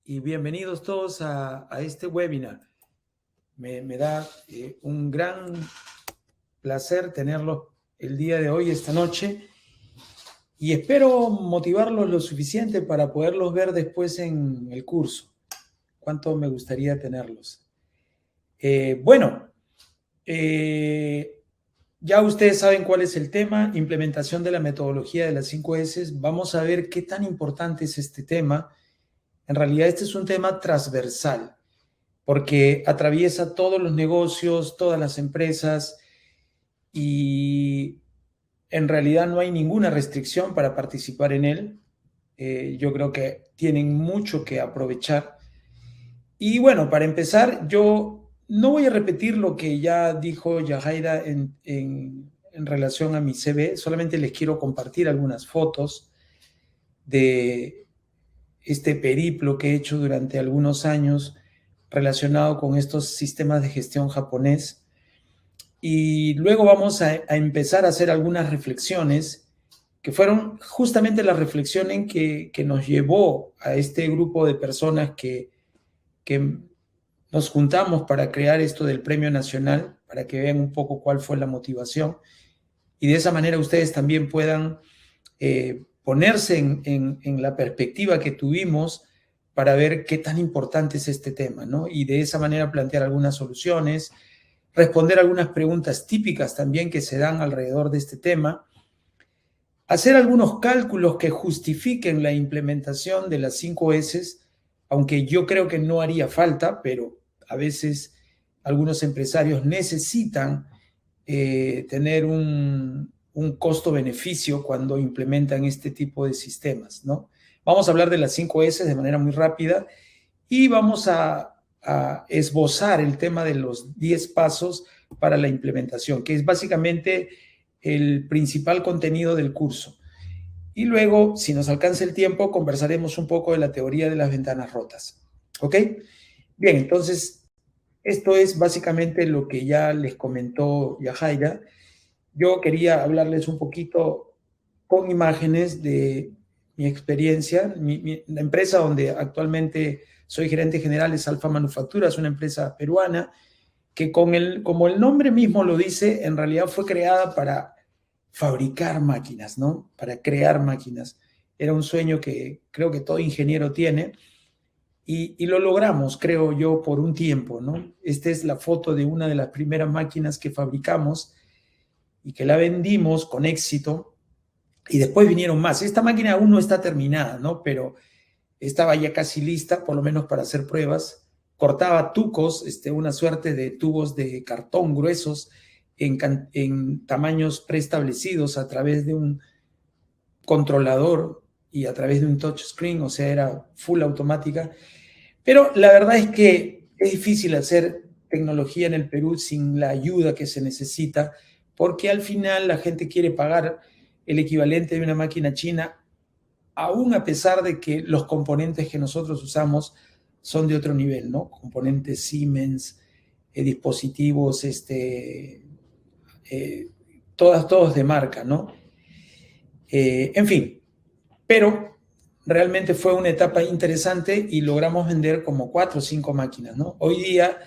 y bienvenidos todos a este webinar. Me da un gran placer tenerlos el día de hoy, esta noche, y espero motivarlos lo suficiente para poderlos ver después en el curso. Cuánto me gustaría tenerlos. Ya ustedes saben cuál es el tema, implementación de la metodología de las 5 S. Vamos a ver qué tan importante es este tema. En realidad, este es un tema transversal, porque atraviesa todos los negocios, todas las empresas, y en realidad no hay ninguna restricción para participar en él. Yo creo que tienen mucho que aprovechar. Y bueno, para empezar, yo no voy a repetir lo que ya dijo Yajaira en relación a mi CV, solamente les quiero compartir algunas fotos de este periplo que he hecho durante algunos años relacionado con estos sistemas de gestión japonés. Y luego vamos a empezar a hacer algunas reflexiones que fueron justamente la reflexión en que nos llevó a este grupo de personas que nos juntamos para crear esto del Premio Nacional, para que vean un poco cuál fue la motivación. Y de esa manera ustedes también puedan ponerse en la perspectiva que tuvimos para ver qué tan importante es este tema, ¿no? Y de esa manera plantear algunas soluciones, responder algunas preguntas típicas también que se dan alrededor de este tema, hacer algunos cálculos que justifiquen la implementación de las 5 S, aunque yo creo que no haría falta, pero a veces algunos empresarios necesitan tener un costo-beneficio cuando implementan este tipo de sistemas, ¿no? Vamos a hablar de las 5 S de manera muy rápida y vamos a esbozar el tema de los 10 pasos para la implementación, que es básicamente el principal contenido del curso. Y luego, si nos alcanza el tiempo, conversaremos un poco de la teoría de las ventanas rotas. ¿Ok? Bien, entonces, esto es básicamente lo que ya les comentó Yajaira. Yo quería hablarles un poquito con imágenes de mi experiencia. La empresa donde actualmente soy gerente general es Alfa Manufactura, es una empresa peruana que como el nombre mismo lo dice, en realidad fue creada para fabricar máquinas, ¿no? Para crear máquinas. Era un sueño que creo que todo ingeniero tiene y lo logramos, creo yo, por un tiempo, ¿no? Esta es la foto de una de las primeras máquinas que fabricamos y que la vendimos con éxito y después vinieron más. Esta máquina aún no está terminada, ¿no? Pero estaba ya casi lista, por lo menos para hacer pruebas. Cortaba tucos, una suerte de tubos de cartón gruesos en tamaños preestablecidos a través de un controlador y a través de un touchscreen, o sea, era full automática. Pero la verdad es que es difícil hacer tecnología en el Perú sin la ayuda que se necesita, porque al final la gente quiere pagar el equivalente de una máquina china, aún a pesar de que los componentes que nosotros usamos son de otro nivel, ¿no? Componentes Siemens, dispositivos, todos de marca, ¿no? En fin, pero realmente fue una etapa interesante y logramos vender como 4 o 5 máquinas, ¿no? Hoy día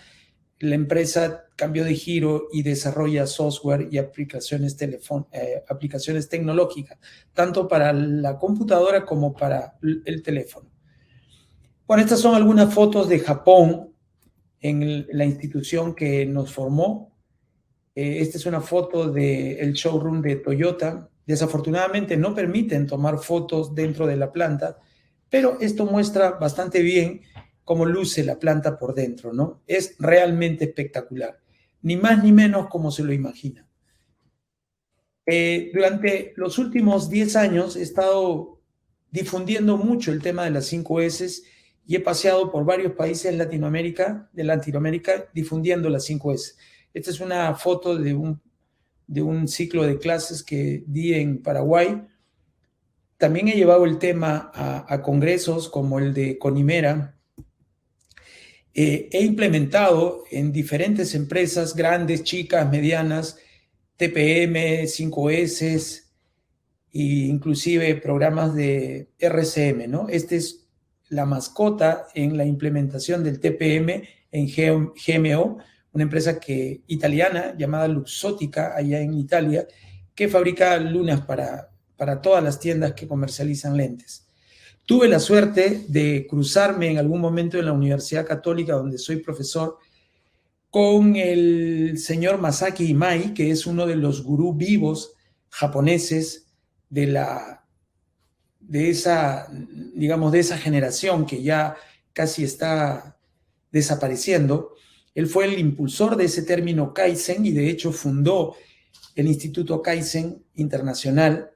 la empresa cambió de giro y desarrolla software y aplicaciones tecnológicas, tanto para la computadora como para el teléfono. Bueno, estas son algunas fotos de Japón en la institución que nos formó. Esta es una foto del showroom de Toyota. Desafortunadamente no permiten tomar fotos dentro de la planta, pero esto muestra bastante bien cómo luce la planta por dentro, ¿no? Es realmente espectacular, ni más ni menos como se lo imagina. Durante los últimos 10 años he estado difundiendo mucho el tema de las 5 S y he paseado por varios países de Latinoamérica difundiendo las 5 S. Esta es una foto de un ciclo de clases que di en Paraguay. También he llevado el tema a congresos como el de Conimera. He implementado en diferentes empresas, grandes, chicas, medianas, TPM, 5S e inclusive programas de RCM, ¿no? Este es la mascota en la implementación del TPM en GMO, una empresa italiana llamada Luxottica, allá en Italia, que fabrica lunas para todas las tiendas que comercializan lentes. Tuve la suerte de cruzarme en algún momento en la Universidad Católica, donde soy profesor, con el señor Masaki Imai, que es uno de los gurús vivos japoneses de esa, digamos, de esa generación que ya casi está desapareciendo. Él fue el impulsor de ese término Kaizen y de hecho fundó el Instituto Kaizen Internacional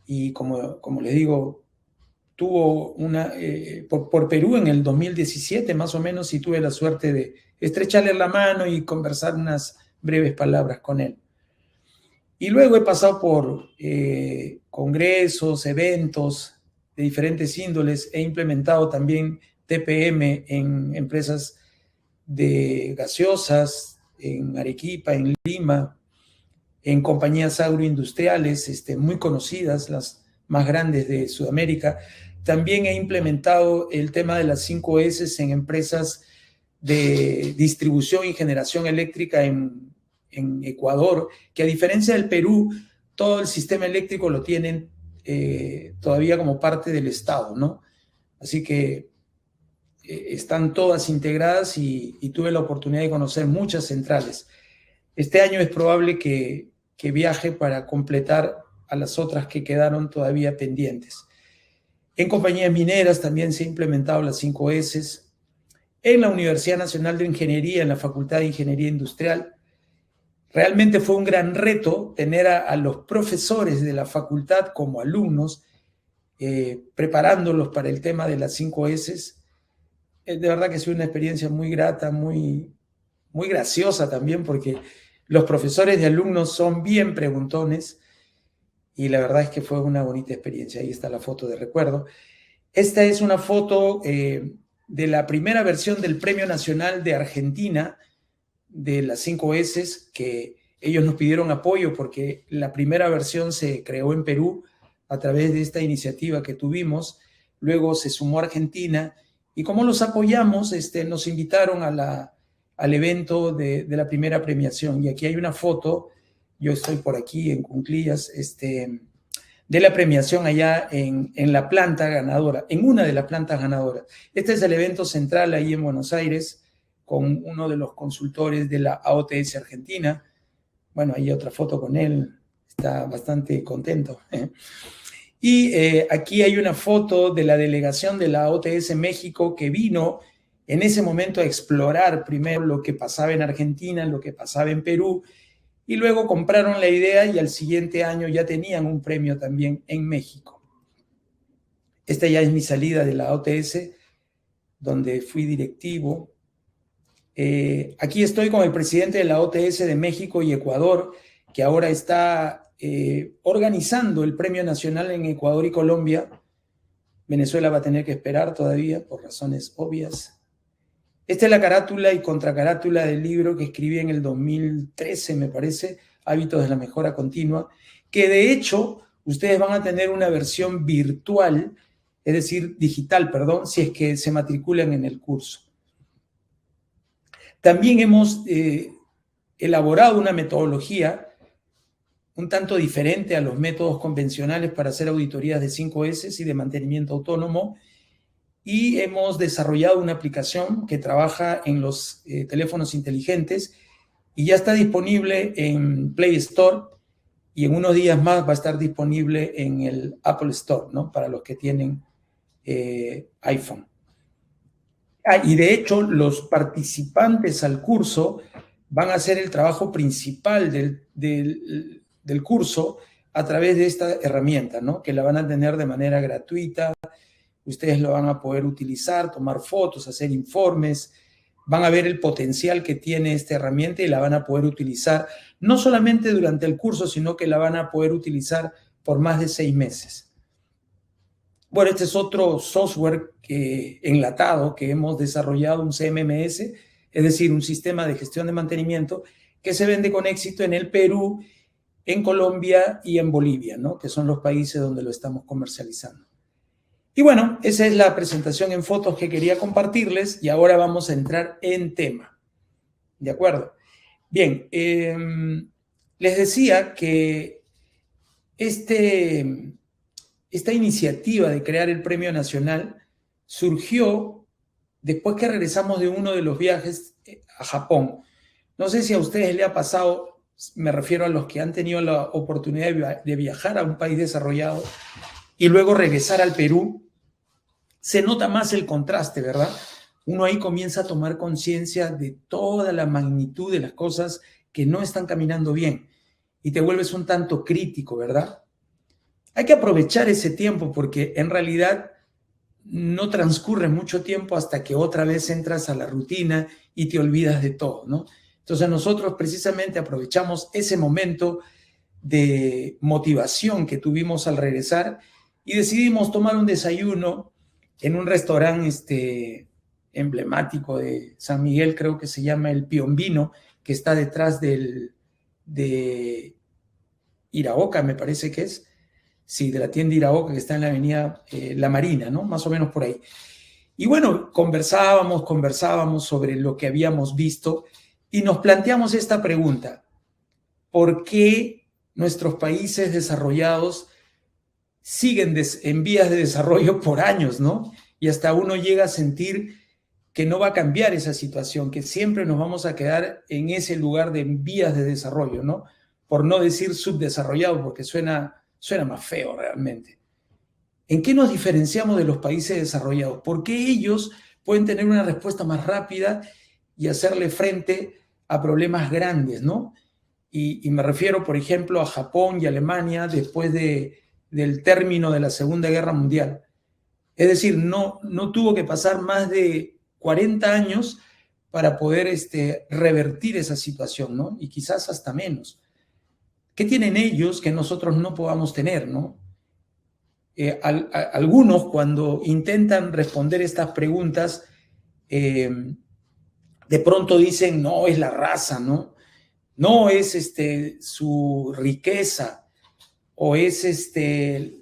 y como les digo, tuvo por Perú en el 2017 más o menos, y tuve la suerte de estrecharle la mano y conversar unas breves palabras con él. Y luego he pasado por congresos, eventos de diferentes índoles, he implementado también TPM en empresas de gaseosas, en Arequipa, en Lima, en compañías agroindustriales muy conocidas, las más grandes de Sudamérica. También he implementado el tema de las 5 S en empresas de distribución y generación eléctrica en Ecuador, que a diferencia del Perú, todo el sistema eléctrico lo tienen todavía como parte del Estado, ¿no? Así que están todas integradas y tuve la oportunidad de conocer muchas centrales. Este año es probable que viaje para completar a las otras que quedaron todavía pendientes. En compañías mineras también se ha implementado las 5 S. En la Universidad Nacional de Ingeniería, en la Facultad de Ingeniería Industrial, realmente fue un gran reto tener a los profesores de la facultad como alumnos, preparándolos para el tema de las 5 S. De verdad que ha sido una experiencia muy grata, muy graciosa también, porque los profesores de alumnos son bien preguntones y la verdad es que fue una bonita experiencia. Ahí está la foto de recuerdo. Esta es una foto de la primera versión del Premio Nacional de Argentina de las 5 S, que ellos nos pidieron apoyo porque la primera versión se creó en Perú a través de esta iniciativa que tuvimos. Luego se sumó Argentina y como los apoyamos, nos invitaron al evento de la primera premiación. Y aquí hay una foto, yo estoy por aquí en Cunclillas, de la premiación allá en la planta ganadora, en una de las plantas ganadoras. Este es el evento central ahí en Buenos Aires, con uno de los consultores de la AOTS Argentina. Bueno, hay otra foto con él, está bastante contento. Y aquí hay una foto de la delegación de la AOTS México que vino en ese momento a explorar primero lo que pasaba en Argentina, lo que pasaba en Perú, y luego compraron la idea y al siguiente año ya tenían un premio también en México. Esta ya es mi salida de la AOTS, donde fui directivo. Aquí estoy con el presidente de la AOTS de México y Ecuador, que ahora está organizando el Premio Nacional en Ecuador y Colombia. Venezuela va a tener que esperar todavía por razones obvias. Esta es la carátula y contracarátula del libro que escribí en el 2013, me parece, Hábitos de la Mejora Continua, que de hecho ustedes van a tener una versión virtual, es decir, digital, perdón, si es que se matriculan en el curso. También hemos elaborado una metodología un tanto diferente a los métodos convencionales para hacer auditorías de 5 S y de mantenimiento autónomo, y hemos desarrollado una aplicación que trabaja en los teléfonos inteligentes y ya está disponible en Play Store y en unos días más va a estar disponible en el Apple Store, ¿no? Para los que tienen iPhone. Y de hecho, los participantes al curso van a hacer el trabajo principal del curso a través de esta herramienta, ¿no? Que la van a tener de manera gratuita. Ustedes lo van a poder utilizar, tomar fotos, hacer informes, van a ver el potencial que tiene esta herramienta y la van a poder utilizar no solamente durante el curso, sino que la van a poder utilizar por más de 6 meses. Bueno, este es otro software enlatado que hemos desarrollado, un CMMS, es decir, un sistema de gestión de mantenimiento que se vende con éxito en el Perú, en Colombia y en Bolivia, ¿no? Que son los países donde lo estamos comercializando. Y bueno, esa es la presentación en fotos que quería compartirles y ahora vamos a entrar en tema. ¿De acuerdo? Bien, les decía que esta iniciativa de crear el Premio Nacional surgió después que regresamos de uno de los viajes a Japón. No sé si a ustedes les ha pasado, me refiero a los que han tenido la oportunidad de viajar a un país desarrollado y luego regresar al Perú, se nota más el contraste, ¿verdad? Uno ahí comienza a tomar conciencia de toda la magnitud de las cosas que no están caminando bien y te vuelves un tanto crítico, ¿verdad? Hay que aprovechar ese tiempo porque en realidad no transcurre mucho tiempo hasta que otra vez entras a la rutina y te olvidas de todo, ¿no? Entonces nosotros precisamente aprovechamos ese momento de motivación que tuvimos al regresar y decidimos tomar un desayuno en un restaurante emblemático de San Miguel, creo que se llama El Piombino, que está detrás de Iraoka, me parece que es. Sí, de la tienda Iraoka, que está en la avenida La Marina, ¿no? Más o menos por ahí. Y bueno, conversábamos sobre lo que habíamos visto y nos planteamos esta pregunta: ¿por qué nuestros países desarrollados siguen en vías de desarrollo por años, ¿no? Y hasta uno llega a sentir que no va a cambiar esa situación, que siempre nos vamos a quedar en ese lugar de vías de desarrollo, ¿no? Por no decir subdesarrollado, porque suena más feo realmente. ¿En qué nos diferenciamos de los países desarrollados? ¿Por qué ellos pueden tener una respuesta más rápida y hacerle frente a problemas grandes, ¿no? Y me refiero, por ejemplo, a Japón y Alemania después del término de la Segunda Guerra Mundial. Es decir, no tuvo que pasar más de 40 años para poder revertir esa situación, ¿no? Y quizás hasta menos. ¿Qué tienen ellos que nosotros no podamos tener, ¿no? Algunos, cuando intentan responder estas preguntas, de pronto dicen: no, es la raza, ¿no? No es su riqueza, o es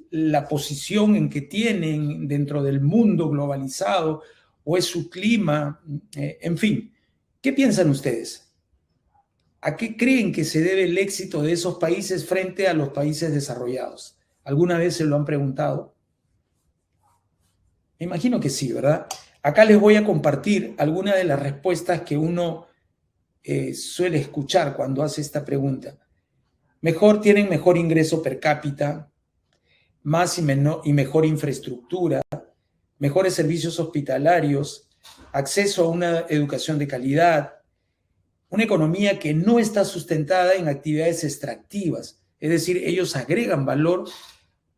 la posición en que tienen dentro del mundo globalizado, o es su clima, en fin. ¿Qué piensan ustedes? ¿A qué creen que se debe el éxito de esos países frente a los países desarrollados? ¿Alguna vez se lo han preguntado? Me imagino que sí, ¿verdad? Acá les voy a compartir algunas de las respuestas que uno suele escuchar cuando hace esta pregunta. Tienen mejor ingreso per cápita, más y mejor infraestructura, mejores servicios hospitalarios, acceso a una educación de calidad, una economía que no está sustentada en actividades extractivas, es decir, ellos agregan valor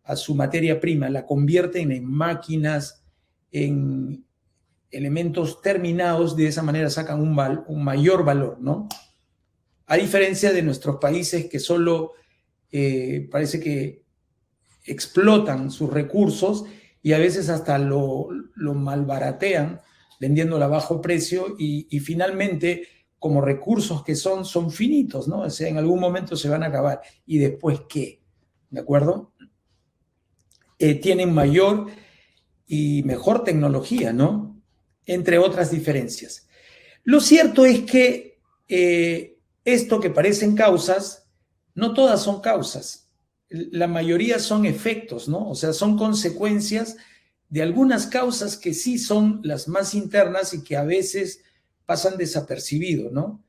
a su materia prima, la convierten en máquinas, en elementos terminados, de esa manera sacan un mayor valor, ¿no? A diferencia de nuestros países que solo parece que explotan sus recursos y a veces hasta lo malbaratean vendiéndolo a bajo precio y finalmente, como recursos que son finitos, ¿no? O sea, en algún momento se van a acabar. ¿Y después qué? ¿De acuerdo? Tienen mayor y mejor tecnología, ¿no? Entre otras diferencias. Lo cierto es que esto que parecen causas, no todas son causas. La mayoría son efectos, ¿no? O sea, son consecuencias de algunas causas que sí son las más internas y que a veces pasan desapercibido, ¿no?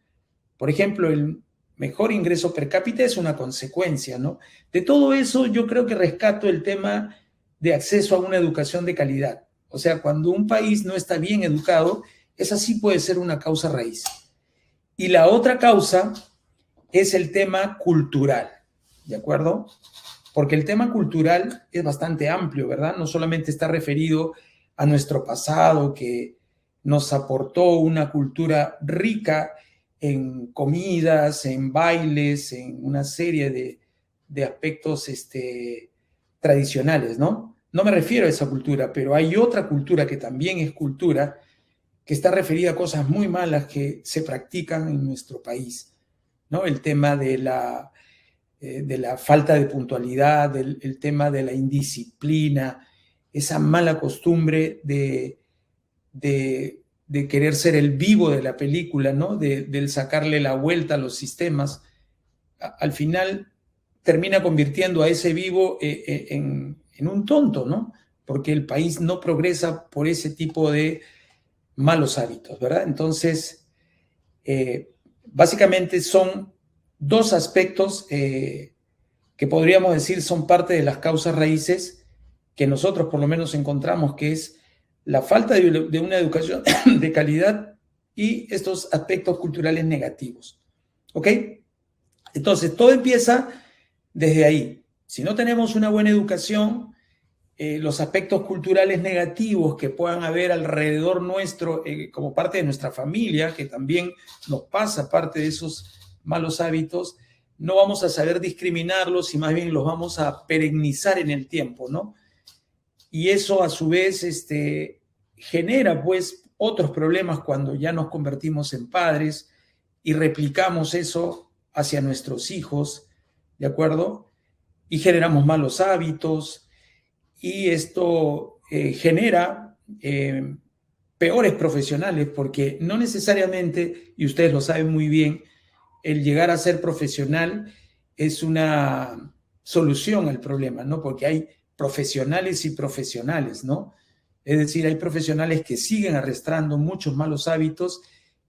Por ejemplo, el mejor ingreso per cápita es una consecuencia, ¿no? De todo eso yo creo que rescato el tema de acceso a una educación de calidad. O sea, cuando un país no está bien educado, esa sí puede ser una causa raíz. Y la otra causa es el tema cultural, ¿de acuerdo? Porque el tema cultural es bastante amplio, ¿verdad? No solamente está referido a nuestro pasado, que nos aportó una cultura rica en comidas, en bailes, en una serie de aspectos tradicionales, ¿no? No me refiero a esa cultura, pero hay otra cultura que también es cultura, que está referida a cosas muy malas que se practican en nuestro país, ¿no? El tema de la falta de puntualidad, el tema de la indisciplina, esa mala costumbre de querer ser el vivo de la película, ¿no? Del sacarle la vuelta a los sistemas, al final termina convirtiendo a ese vivo en un tonto, ¿no? Porque el país no progresa por ese tipo de malos hábitos, ¿verdad? Entonces, básicamente son dos aspectos que podríamos decir son parte de las causas raíces que nosotros por lo menos encontramos, que es la falta de una educación de calidad y estos aspectos culturales negativos. ¿Ok? Entonces, todo empieza desde ahí. Si no tenemos una buena educación, los aspectos culturales negativos que puedan haber alrededor nuestro, como parte de nuestra familia, que también nos pasa parte de esos malos hábitos, no vamos a saber discriminarlos y más bien los vamos a perennizar en el tiempo, ¿no? Y eso a su vez genera pues otros problemas cuando ya nos convertimos en padres y replicamos eso hacia nuestros hijos, ¿de acuerdo? Y generamos malos hábitos y esto genera peores profesionales porque no necesariamente, y ustedes lo saben muy bien, el llegar a ser profesional es una solución al problema, ¿no? Porque hay profesionales y profesionales, ¿no? Es decir, hay profesionales que siguen arrastrando muchos malos hábitos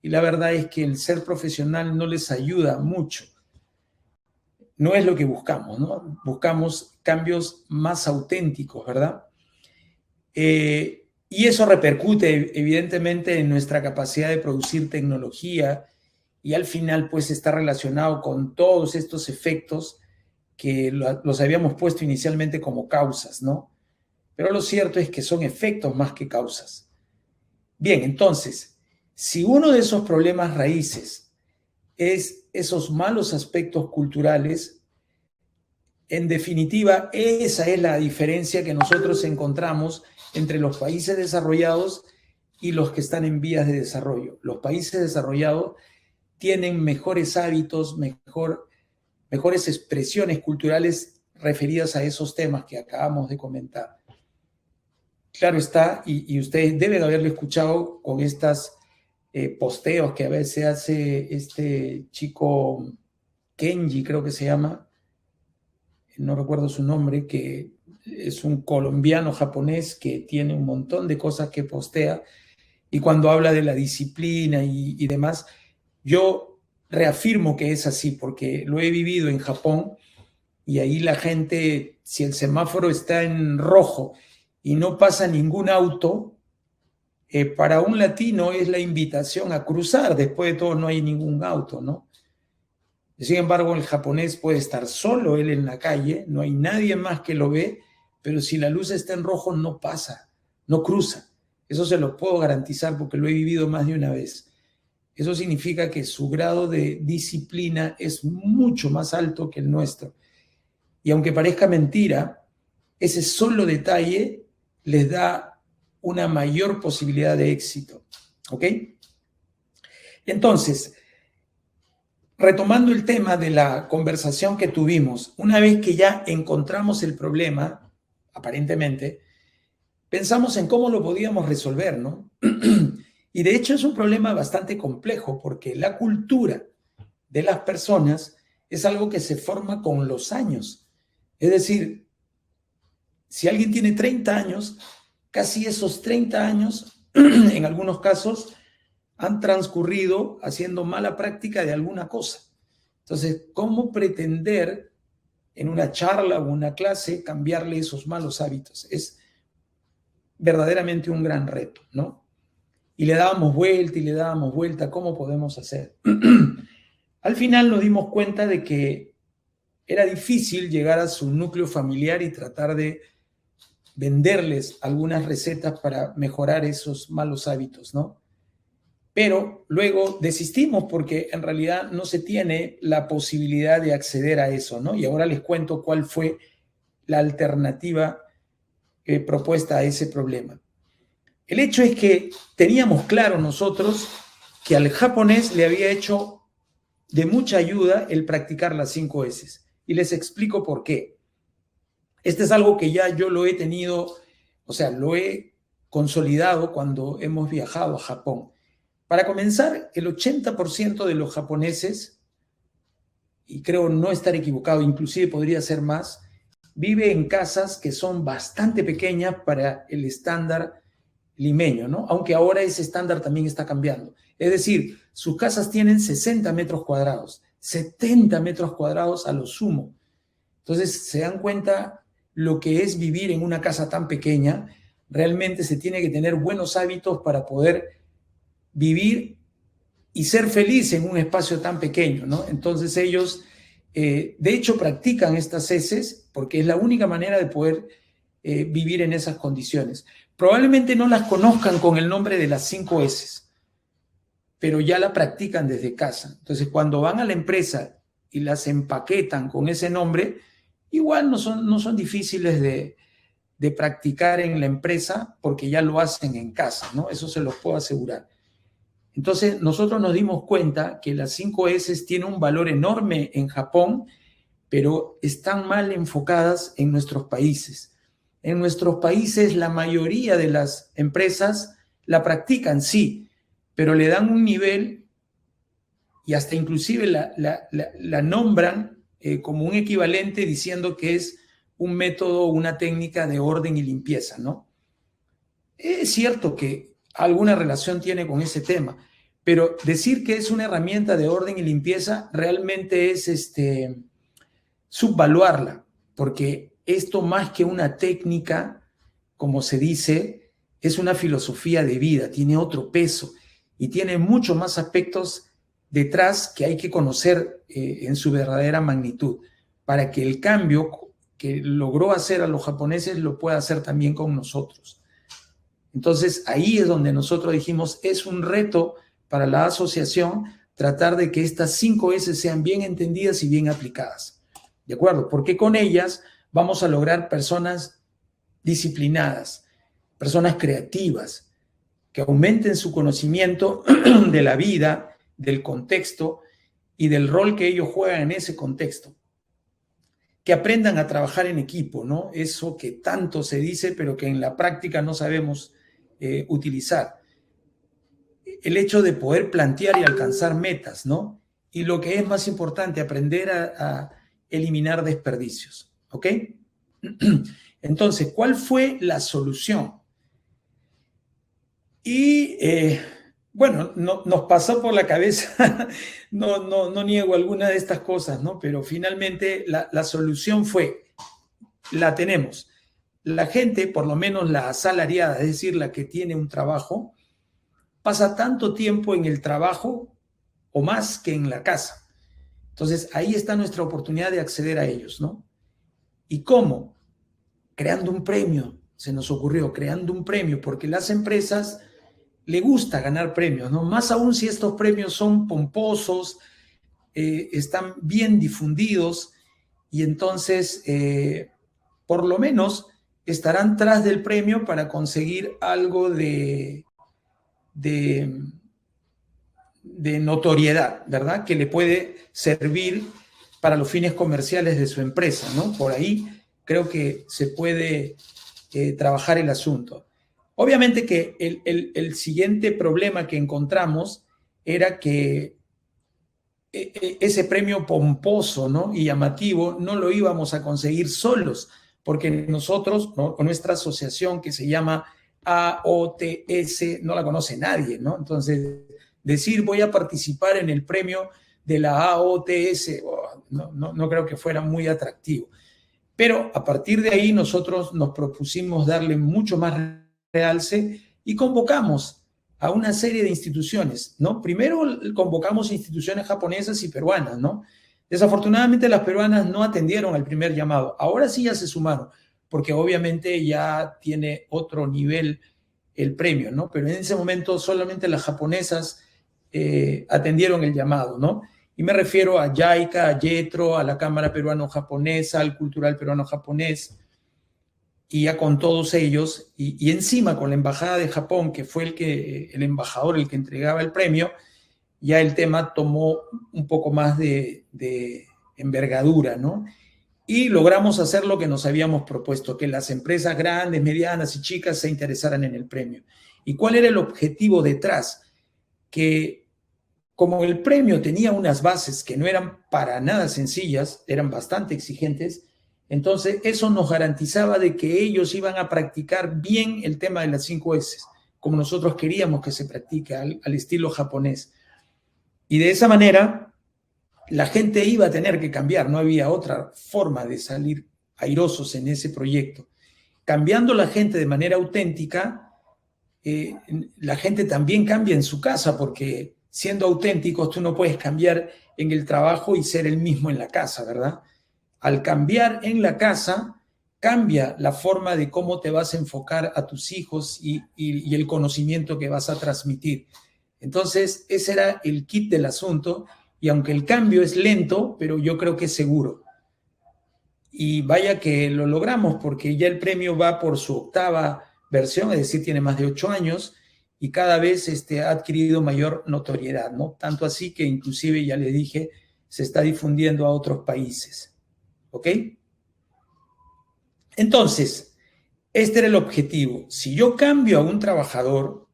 y la verdad es que el ser profesional no les ayuda mucho. No es lo que buscamos, ¿no? Buscamos cambios más auténticos, ¿verdad? Y eso repercute evidentemente en nuestra capacidad de producir tecnología y al final pues está relacionado con todos estos efectos que los habíamos puesto inicialmente como causas, ¿no? Pero lo cierto es que son efectos más que causas. Bien, entonces, si uno de esos problemas raíces es esos malos aspectos culturales, en definitiva, esa es la diferencia que nosotros encontramos entre los países desarrollados y los que están en vías de desarrollo. Los países desarrollados tienen mejores hábitos, mejores expresiones culturales referidas a esos temas que acabamos de comentar. Claro está, y ustedes deben haberlo escuchado con estas posteos que a veces hace este chico Kenji, creo que se llama, no recuerdo su nombre, que es un colombiano japonés que tiene un montón de cosas que postea, y cuando habla de la disciplina y demás, yo reafirmo que es así, porque lo he vivido en Japón, y ahí la gente, si el semáforo está en rojo y no pasa ningún auto, para un latino es la invitación a cruzar, después de todo no hay ningún auto, ¿no? Sin embargo, el japonés puede estar solo él en la calle, no hay nadie más que lo ve, pero si la luz está en rojo no pasa, no cruza. Eso se lo puedo garantizar porque lo he vivido más de una vez. Eso significa que su grado de disciplina es mucho más alto que el nuestro. Y aunque parezca mentira, ese solo detalle les da una mayor posibilidad de éxito. ¿Ok? Entonces, retomando el tema de la conversación que tuvimos, una vez que ya encontramos el problema, aparentemente, pensamos en cómo lo podíamos resolver, ¿no? Y de hecho es un problema bastante complejo porque la cultura de las personas es algo que se forma con los años. Es decir, si alguien tiene 30 años, casi esos 30 años, en algunos casos, han transcurrido haciendo mala práctica de alguna cosa. Entonces, ¿cómo pretender en una charla o una clase cambiarle esos malos hábitos? Es verdaderamente un gran reto, ¿no? Y le dábamos vuelta y le dábamos vuelta, ¿cómo podemos hacer? Al final nos dimos cuenta de que era difícil llegar a su núcleo familiar y tratar de venderles algunas recetas para mejorar esos malos hábitos, ¿no? Pero luego desistimos porque en realidad no se tiene la posibilidad de acceder a eso, ¿no? Y ahora les cuento cuál fue la alternativa propuesta a ese problema. El hecho es que teníamos claro nosotros que al japonés le había hecho de mucha ayuda el practicar las 5 S. Y les explico por qué. Este es algo que ya yo lo he tenido O sea, lo he consolidado cuando hemos viajado a Japón. Para comenzar, el 80% de los japoneses, y creo no estar equivocado, inclusive podría ser más, vive en casas que son bastante pequeñas para el estándar limeño, ¿no? Aunque ahora ese estándar también está cambiando. Es decir, sus casas tienen 60 metros cuadrados, 70 metros cuadrados a lo sumo. Entonces, se dan cuenta lo que es vivir en una casa tan pequeña. Realmente se tiene que tener buenos hábitos para poder vivir y ser feliz en un espacio tan pequeño, ¿no? Entonces ellos, de hecho, practican estas heces porque es la única manera de poder vivir en esas condiciones. Probablemente no las conozcan con el nombre de las 5 heces, pero ya la practican desde casa. Entonces, cuando van a la empresa y las empaquetan con ese nombre, igual no son difíciles de practicar en la empresa porque ya lo hacen en casa, ¿no? Eso se los puedo asegurar. Entonces, nosotros nos dimos cuenta que las 5 S tienen un valor enorme en Japón, pero están mal enfocadas en nuestros países. En nuestros países, la mayoría de las empresas la practican, sí, pero le dan un nivel y hasta inclusive la nombran como un equivalente diciendo que es un método, una técnica de orden y limpieza, ¿no? Es cierto que alguna relación tiene con ese tema, pero decir que es una herramienta de orden y limpieza realmente es subvaluarla, porque esto más que una técnica, como se dice, es una filosofía de vida, tiene otro peso y tiene muchos más aspectos detrás que hay que conocer en su verdadera magnitud, para que el cambio que logró hacer a los japoneses lo pueda hacer también con nosotros. Entonces, ahí es donde nosotros dijimos, es un reto para la asociación tratar de que estas 5 S sean bien entendidas y bien aplicadas. ¿De acuerdo? Porque con ellas vamos a lograr personas disciplinadas, personas creativas, que aumenten su conocimiento de la vida, del contexto y del rol que ellos juegan en ese contexto. Que aprendan a trabajar en equipo, ¿no? Eso que tanto se dice, pero que en la práctica no sabemos utilizar. El hecho de poder plantear y alcanzar metas, ¿no? Y lo que es más importante, aprender a eliminar desperdicios, ¿ok? Entonces, ¿cuál fue la solución? Y bueno, nos pasó por la cabeza, no niego alguna de estas cosas, ¿no? Pero finalmente la solución fue, la tenemos. La gente, por lo menos la asalariada, es decir, la que tiene un trabajo, pasa tanto tiempo en el trabajo o más que en la casa. Entonces, ahí está nuestra oportunidad de acceder a ellos, ¿no? ¿Y cómo? Creando un premio, se nos ocurrió, creando un premio, porque las empresas le gusta ganar premios, ¿no? Más aún si estos premios son pomposos, están bien difundidos y entonces, por lo menos, estarán tras del premio para conseguir algo de notoriedad, ¿verdad? Que le puede servir para los fines comerciales de su empresa, ¿no? Por ahí creo que se puede trabajar el asunto. Obviamente que el siguiente problema que encontramos era que ese premio pomposo, ¿no? Y llamativo no lo íbamos a conseguir solos, porque nosotros, ¿no? Con nuestra asociación que se llama AOTS, no la conoce nadie, ¿no? Entonces, decir voy a participar en el premio de la AOTS, no creo que fuera muy atractivo. Pero a partir de ahí nosotros nos propusimos darle mucho más realce y convocamos a una serie de instituciones, ¿no? Primero convocamos instituciones japonesas y peruanas, ¿no? Desafortunadamente las peruanas no atendieron al primer llamado. Ahora sí ya se sumaron, porque obviamente ya tiene otro nivel el premio, ¿no? Pero en ese momento solamente las japonesas atendieron el llamado, ¿no? Y me refiero a JICA, a YETRO, a la Cámara Peruano-Japonesa, al Cultural Peruano-Japonés, y ya con todos ellos, y encima con la Embajada de Japón, que fue el embajador el que entregaba el premio, ya el tema tomó un poco más de envergadura, ¿no? y logramos hacer lo que nos habíamos propuesto, que las empresas grandes, medianas y chicas se interesaran en el premio. ¿Y cuál era el objetivo detrás? Que como el premio tenía unas bases que no eran para nada sencillas, eran bastante exigentes, entonces eso nos garantizaba de que ellos iban a practicar bien el tema de las 5 S, como nosotros queríamos que se practique al estilo japonés. Y de esa manera la gente iba a tener que cambiar, no había otra forma de salir airosos en ese proyecto. Cambiando la gente de manera auténtica, la gente también cambia en su casa, porque siendo auténticos tú no puedes cambiar en el trabajo y ser el mismo en la casa, ¿verdad? Al cambiar en la casa, cambia la forma de cómo te vas a enfocar a tus hijos y el conocimiento que vas a transmitir. Entonces, ese era el kit del asunto, y aunque el cambio es lento, pero yo creo que es seguro. Y vaya que lo logramos, porque ya el premio va por su 8ª versión, es decir, tiene más de 8 años, y cada vez ha adquirido mayor notoriedad, ¿no? Tanto así que inclusive, ya les dije, se está difundiendo a otros países. ¿Ok? Entonces, este era el objetivo. Si yo cambio a un trabajador,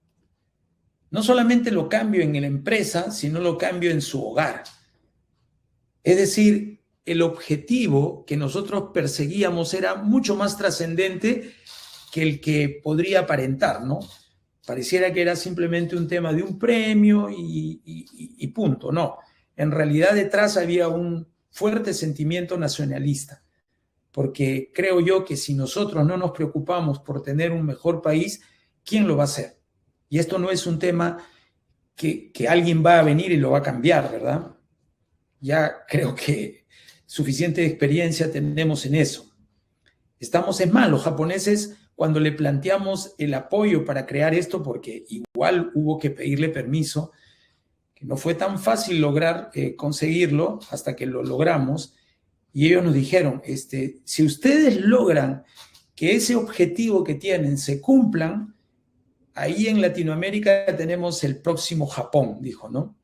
no solamente lo cambio en la empresa, sino lo cambio en su hogar. Es decir, el objetivo que nosotros perseguíamos era mucho más trascendente que el que podría aparentar, ¿no? Pareciera que era simplemente un tema de un premio y punto. No, en realidad detrás había un fuerte sentimiento nacionalista, porque creo yo que si nosotros no nos preocupamos por tener un mejor país, ¿quién lo va a hacer? Y esto no es un tema que alguien va a venir y lo va a cambiar, ¿verdad? Ya creo que suficiente experiencia tenemos en eso. Estamos en mal, los japoneses, cuando le planteamos el apoyo para crear esto, porque igual hubo que pedirle permiso, que no fue tan fácil lograr conseguirlo hasta que lo logramos, y ellos nos dijeron, si ustedes logran que ese objetivo que tienen se cumplan, ahí en Latinoamérica tenemos el próximo Japón, dijo, ¿no?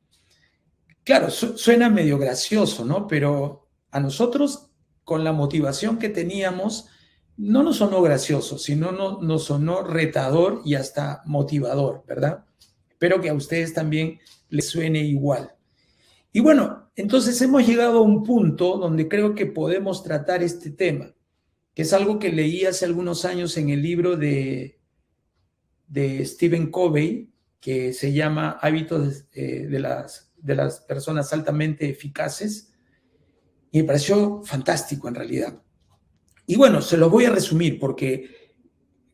Claro, suena medio gracioso, ¿no? Pero a nosotros, con la motivación que teníamos, no nos sonó gracioso, sino nos sonó retador y hasta motivador, ¿verdad? Espero que a ustedes también les suene igual. Y bueno, entonces hemos llegado a un punto donde creo que podemos tratar este tema, que es algo que leí hace algunos años en el libro de Stephen Covey, que se llama Hábitos de las personas altamente eficaces, y me pareció fantástico en realidad. Y bueno, se los voy a resumir porque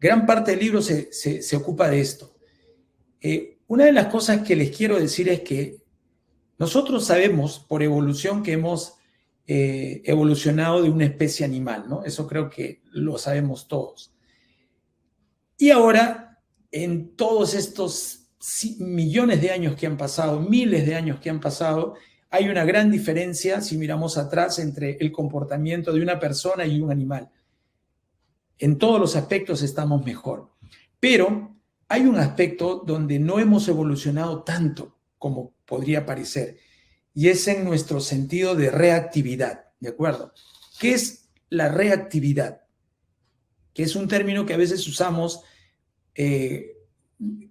gran parte del libro se ocupa de esto. Una de las cosas que les quiero decir es que nosotros sabemos por evolución que hemos evolucionado de una especie animal, ¿no? Eso creo que lo sabemos todos. Y ahora, en todos estos millones de años que han pasado, miles de años que han pasado, hay una gran diferencia, si miramos atrás, entre el comportamiento de una persona y un animal. En todos los aspectos estamos mejor. Pero hay un aspecto donde no hemos evolucionado tanto como podría parecer, y es en nuestro sentido de reactividad, ¿de acuerdo? ¿Qué es la reactividad? Que es un término que a veces usamos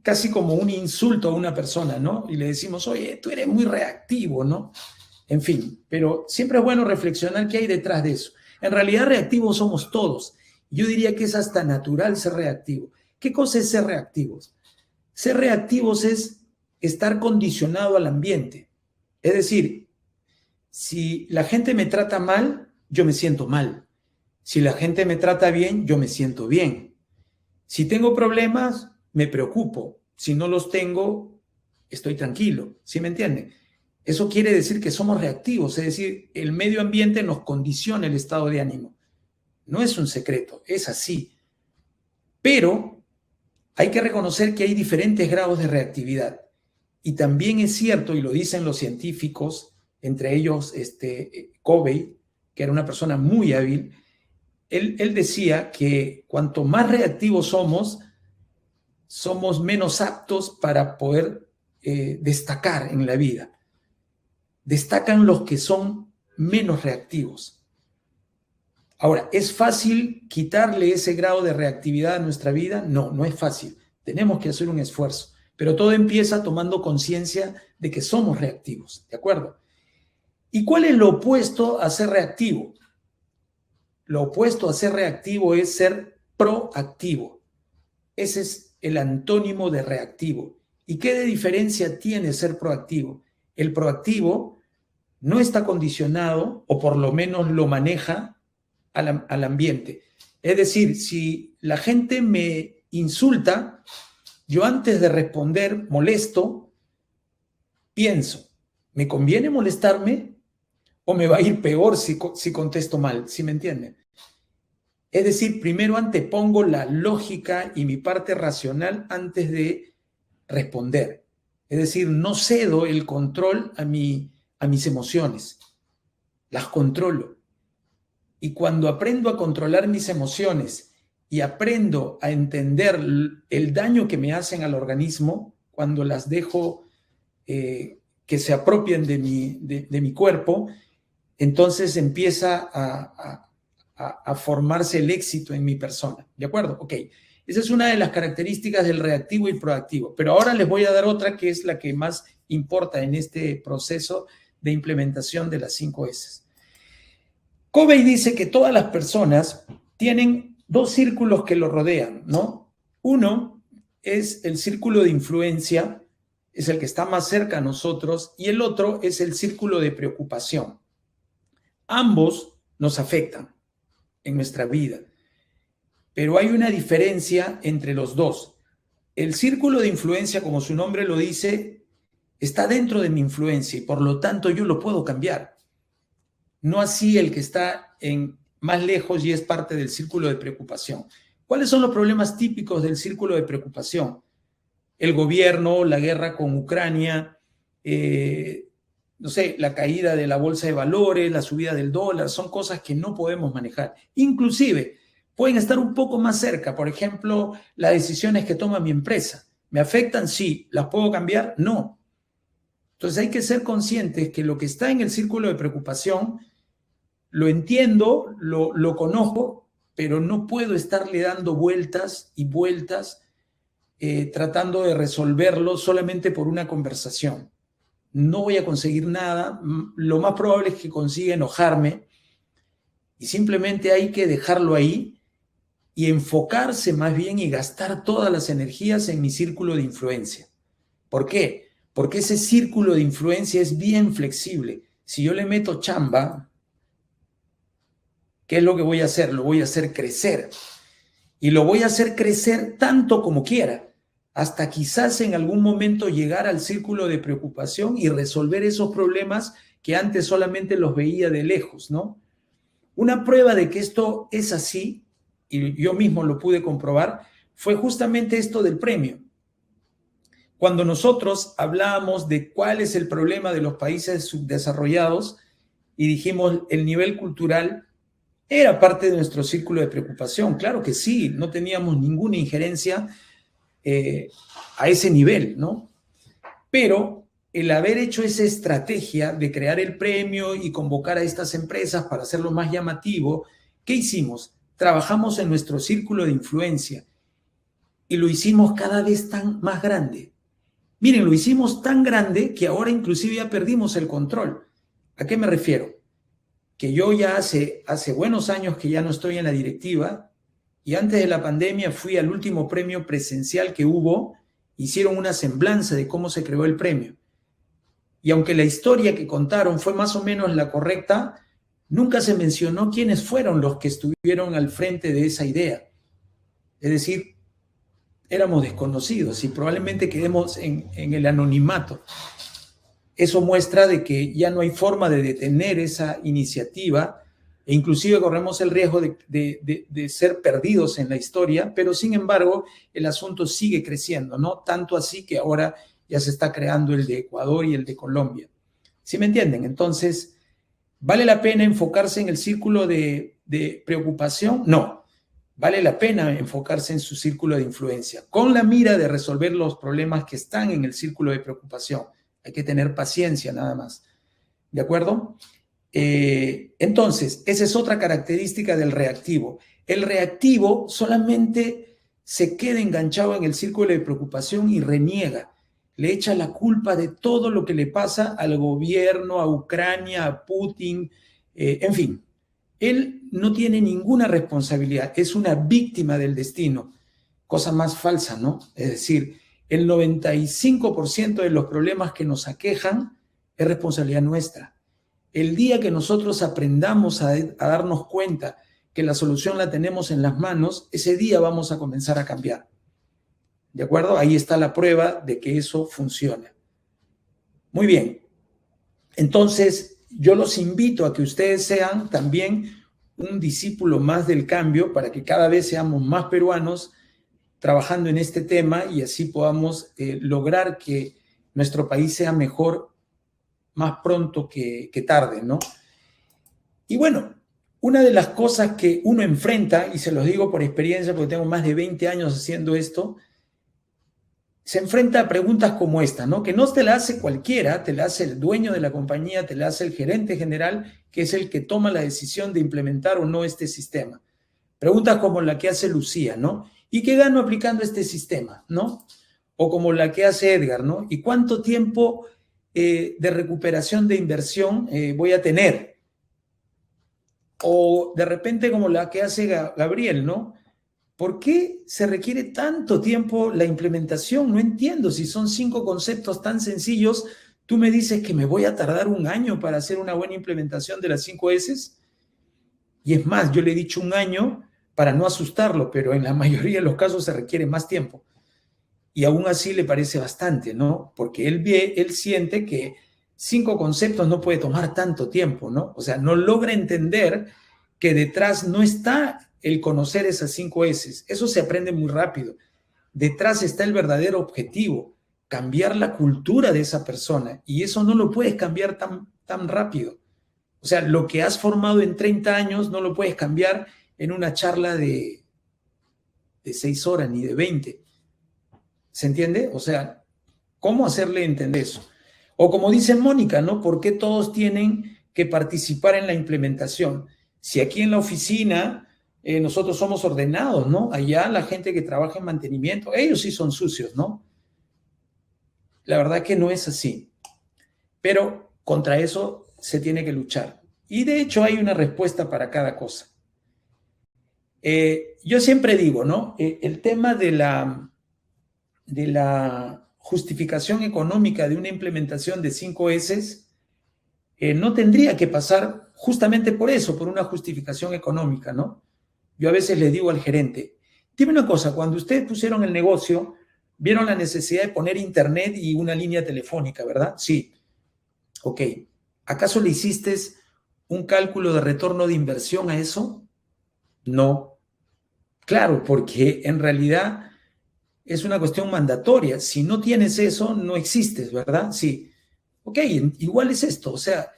casi como un insulto a una persona, ¿no? Y le decimos, oye, tú eres muy reactivo, ¿no? En fin, pero siempre es bueno reflexionar qué hay detrás de eso. En realidad, reactivos somos todos. Yo diría que es hasta natural ser reactivo. ¿Qué cosa es ser reactivos? Ser reactivos es estar condicionado al ambiente. Es decir, si la gente me trata mal, yo me siento mal. Si la gente me trata bien, yo me siento bien. Si tengo problemas, me preocupo. Si no los tengo, estoy tranquilo. ¿Sí me entienden? Eso quiere decir que somos reactivos, es decir, el medio ambiente nos condiciona el estado de ánimo. No es un secreto, es así. Pero hay que reconocer que hay diferentes grados de reactividad. Y también es cierto, y lo dicen los científicos, entre ellos Covey, que era una persona muy hábil, él decía que cuanto más reactivos somos menos aptos para poder destacar en la vida. Destacan los que son menos reactivos. Ahora, ¿es fácil quitarle ese grado de reactividad a nuestra vida? No, no es fácil. Tenemos que hacer un esfuerzo, pero todo empieza tomando conciencia de que somos reactivos, ¿de acuerdo? ¿Y cuál es lo opuesto a ser reactivo? Lo opuesto a ser reactivo es ser proactivo. Ese es el antónimo de reactivo. ¿Y qué de diferencia tiene ser proactivo? El proactivo no está condicionado, o por lo menos lo maneja al ambiente. Es decir, si la gente me insulta, yo antes de responder molesto, pienso, ¿me conviene molestarme o me va a ir peor si contesto mal? ¿Sí me entienden? Es decir, primero antepongo la lógica y mi parte racional antes de responder. Es decir, no cedo el control a mis emociones, las controlo. Y cuando aprendo a controlar mis emociones y aprendo a entender el daño que me hacen al organismo, cuando las dejo que se apropien de mi cuerpo, entonces empieza a formarse el éxito en mi persona. ¿De acuerdo? Ok. Esa es una de las características del reactivo y proactivo. Pero ahora les voy a dar otra que es la que más importa en este proceso de implementación de las 5 S. Covey dice que todas las personas tienen 2 círculos que lo rodean, ¿no? Uno es el círculo de influencia, es el que está más cerca a nosotros, y el otro es el círculo de preocupación. Ambos nos afectan en nuestra vida, pero hay una diferencia entre los dos. El círculo de influencia, como su nombre lo dice, está dentro de mi influencia y por lo tanto yo lo puedo cambiar. No así el que está más lejos y es parte del círculo de preocupación. ¿Cuáles son los problemas típicos del círculo de preocupación? El gobierno, la guerra con Ucrania, no sé, la caída de la bolsa de valores, la subida del dólar, son cosas que no podemos manejar. Inclusive, pueden estar un poco más cerca. Por ejemplo, las decisiones que toma mi empresa. ¿Me afectan? Sí. ¿Las puedo cambiar? No. Entonces hay que ser conscientes que lo que está en el círculo de preocupación, lo entiendo, lo conozco, pero no puedo estarle dando vueltas y vueltas tratando de resolverlo solamente por una conversación. No voy a conseguir nada. Lo más probable es que consiga enojarme y simplemente hay que dejarlo ahí y enfocarse más bien y gastar todas las energías en mi círculo de influencia. ¿Por qué? Porque ese círculo de influencia es bien flexible. Si yo le meto chamba, ¿qué es lo que voy a hacer? Lo voy a hacer crecer. Y lo voy a hacer crecer tanto como quiera, hasta quizás en algún momento llegar al círculo de preocupación y resolver esos problemas que antes solamente los veía de lejos, ¿no? Una prueba de que esto es así, y yo mismo lo pude comprobar, fue justamente esto del premio. Cuando nosotros hablábamos de cuál es el problema de los países subdesarrollados y dijimos el nivel cultural era parte de nuestro círculo de preocupación, claro que sí, no teníamos ninguna injerencia a ese nivel, ¿no? Pero el haber hecho esa estrategia de crear el premio y convocar a estas empresas para hacerlo más llamativo, ¿qué hicimos? Trabajamos en nuestro círculo de influencia y lo hicimos cada vez más grande. Miren, lo hicimos tan grande que ahora inclusive ya perdimos el control. ¿A qué me refiero? Que yo ya hace buenos años que ya no estoy en la directiva y antes de la pandemia fui al último premio presencial que hubo, hicieron una semblanza de cómo se creó el premio. Y aunque la historia que contaron fue más o menos la correcta, nunca se mencionó quiénes fueron los que estuvieron al frente de esa idea. Es decir, éramos desconocidos y probablemente quedemos en el anonimato. Eso muestra de que ya no hay forma de detener esa iniciativa e inclusive corremos el riesgo de ser perdidos en la historia, pero sin embargo el asunto sigue creciendo, ¿no? Tanto así que ahora ya se está creando el de Ecuador y el de Colombia. ¿Sí me entienden? Entonces, ¿vale la pena enfocarse en el círculo de preocupación? No. Vale la pena enfocarse en su círculo de influencia, con la mira de resolver los problemas que están en el círculo de preocupación. Hay que tener paciencia nada más. ¿De acuerdo? Entonces, esa es otra característica del reactivo. El reactivo solamente se queda enganchado en el círculo de preocupación y reniega. Le echa la culpa de todo lo que le pasa al gobierno, a Ucrania, a Putin, en fin. Él no tiene ninguna responsabilidad, es una víctima del destino. Cosa más falsa, ¿no? Es decir, el 95% de los problemas que nos aquejan es responsabilidad nuestra. El día que nosotros aprendamos a darnos cuenta que la solución la tenemos en las manos, ese día vamos a comenzar a cambiar. ¿De acuerdo? Ahí está la prueba de que eso funciona. Muy bien. Entonces, yo los invito a que ustedes sean también un discípulo más del cambio para que cada vez seamos más peruanos trabajando en este tema y así podamos lograr que nuestro país sea mejor más pronto que tarde, ¿no? Y bueno, una de las cosas que uno enfrenta, y se los digo por experiencia porque tengo más de 20 años haciendo esto, se enfrenta a preguntas como esta, ¿no? Que no te la hace cualquiera, te la hace el dueño de la compañía, te la hace el gerente general, que es el que toma la decisión de implementar o no este sistema. Preguntas como la que hace Lucía, ¿no? ¿Y qué gano aplicando este sistema, no? O como la que hace Edgar, ¿no? ¿Y cuánto tiempo de recuperación de inversión voy a tener? O de repente como la que hace Gabriel, ¿no? ¿Por qué se requiere tanto tiempo la implementación? No entiendo, si son 5 conceptos tan sencillos, tú me dices que me voy a tardar un año para hacer una buena implementación de las 5 S. Y es más, yo le he dicho un año para no asustarlo, pero en la mayoría de los casos se requiere más tiempo. Y aún así le parece bastante, ¿no? Porque él siente que 5 conceptos no puede tomar tanto tiempo, ¿no? O sea, no logra entender que detrás no está el conocer esas 5 S. Eso se aprende muy rápido. Detrás está el verdadero objetivo, cambiar la cultura de esa persona. Y eso no lo puedes cambiar tan rápido. O sea, lo que has formado en 30 años no lo puedes cambiar en una charla de 6 horas ni de 20. ¿Se entiende? O sea, ¿cómo hacerle entender eso? O como dice Mónica, ¿no? ¿Por qué todos tienen que participar en la implementación? Si aquí en la oficina nosotros somos ordenados, ¿no? Allá la gente que trabaja en mantenimiento, ellos sí son sucios, ¿no? La verdad que no es así. Pero contra eso se tiene que luchar. Y de hecho hay una respuesta para cada cosa. Yo siempre digo, ¿no? El tema de la justificación económica de una implementación de 5 S no tendría que pasar justamente por eso, por una justificación económica, ¿no? Yo a veces le digo al gerente, dime una cosa, cuando ustedes pusieron el negocio, vieron la necesidad de poner internet y una línea telefónica, ¿verdad? Sí. Ok. ¿Acaso le hiciste un cálculo de retorno de inversión a eso? No. Claro, porque en realidad es una cuestión mandatoria. Si no tienes eso, no existes, ¿verdad? Sí. Ok, igual es esto. O sea,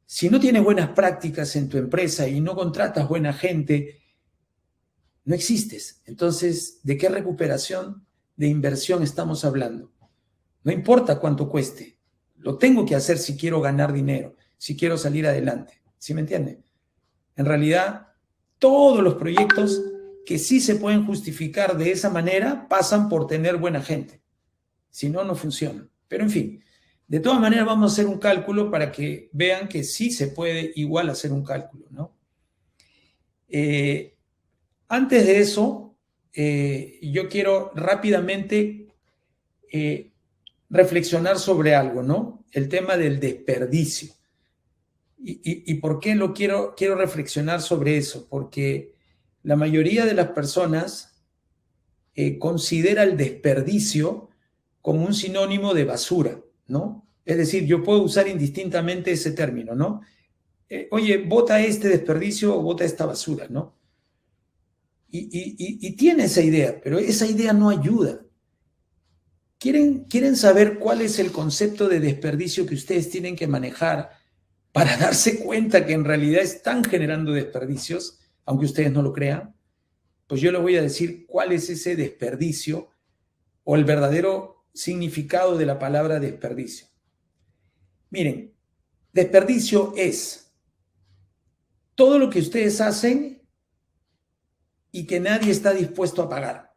si no tienes buenas prácticas en tu empresa y no contratas buena gente, no existes. Entonces, ¿de qué recuperación de inversión estamos hablando? No importa cuánto cueste. Lo tengo que hacer si quiero ganar dinero, si quiero salir adelante. ¿Sí me entiende? En realidad, todos los proyectos que sí se pueden justificar de esa manera pasan por tener buena gente. Si no, no funcionan. Pero en fin, de todas maneras vamos a hacer un cálculo para que vean que sí se puede igual hacer un cálculo, ¿no? Antes de eso, yo quiero rápidamente reflexionar sobre algo, ¿no? El tema del desperdicio. ¿Y por qué quiero reflexionar sobre eso? Porque la mayoría de las personas considera el desperdicio como un sinónimo de basura, ¿no? Es decir, yo puedo usar indistintamente ese término, ¿no? Oye, bota este desperdicio o bota esta basura, ¿no? Y tiene esa idea, pero esa idea no ayuda. ¿Quieren saber cuál es el concepto de desperdicio que ustedes tienen que manejar para darse cuenta que en realidad están generando desperdicios, aunque ustedes no lo crean? Pues yo les voy a decir cuál es ese desperdicio o el verdadero significado de la palabra desperdicio. Miren, desperdicio es todo lo que ustedes hacen y que nadie está dispuesto a pagar.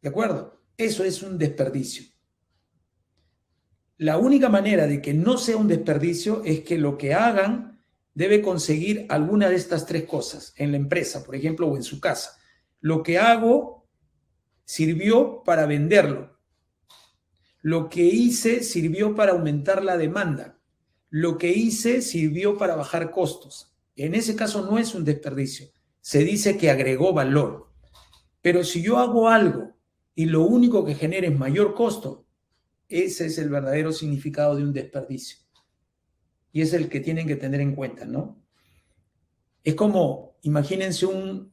¿De acuerdo? Eso es un desperdicio. La única manera de que no sea un desperdicio es que lo que hagan debe conseguir alguna de estas tres cosas en la empresa, por ejemplo, o en su casa. Lo que hago sirvió para venderlo. Lo que hice sirvió para aumentar la demanda. Lo que hice sirvió para bajar costos. En ese caso no es un desperdicio. Se dice que agregó valor. Pero si yo hago algo y lo único que genera es mayor costo, ese es el verdadero significado de un desperdicio. Y es el que tienen que tener en cuenta, ¿no? Es como, imagínense un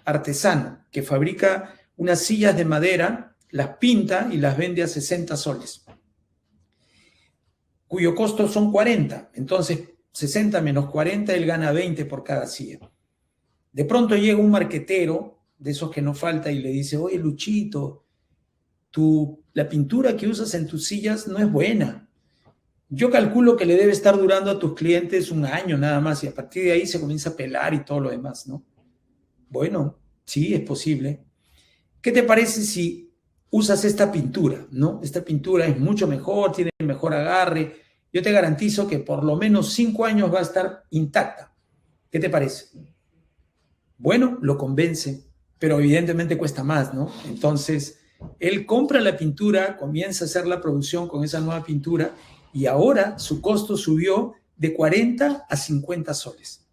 artesano que fabrica unas sillas de madera, las pinta y las vende a 60 soles, cuyo costo son 40. Entonces, 60 menos 40, él gana 20 por cada silla. De pronto llega un marquetero, de esos que no falta, y le dice, oye, Luchito, la pintura que usas en tus sillas no es buena. Yo calculo que le debe estar durando a tus clientes un año nada más y a partir de ahí se comienza a pelar y todo lo demás, ¿no? Bueno, sí, es posible. ¿Qué te parece si usas esta pintura, ¿no? Esta pintura es mucho mejor, tiene mejor agarre. Yo te garantizo que por lo menos 5 años va a estar intacta. ¿Qué te parece? Bueno, lo convence, pero evidentemente cuesta más, ¿no? Entonces, él compra la pintura, comienza a hacer la producción con esa nueva pintura y ahora su costo subió de 40 a 50 soles.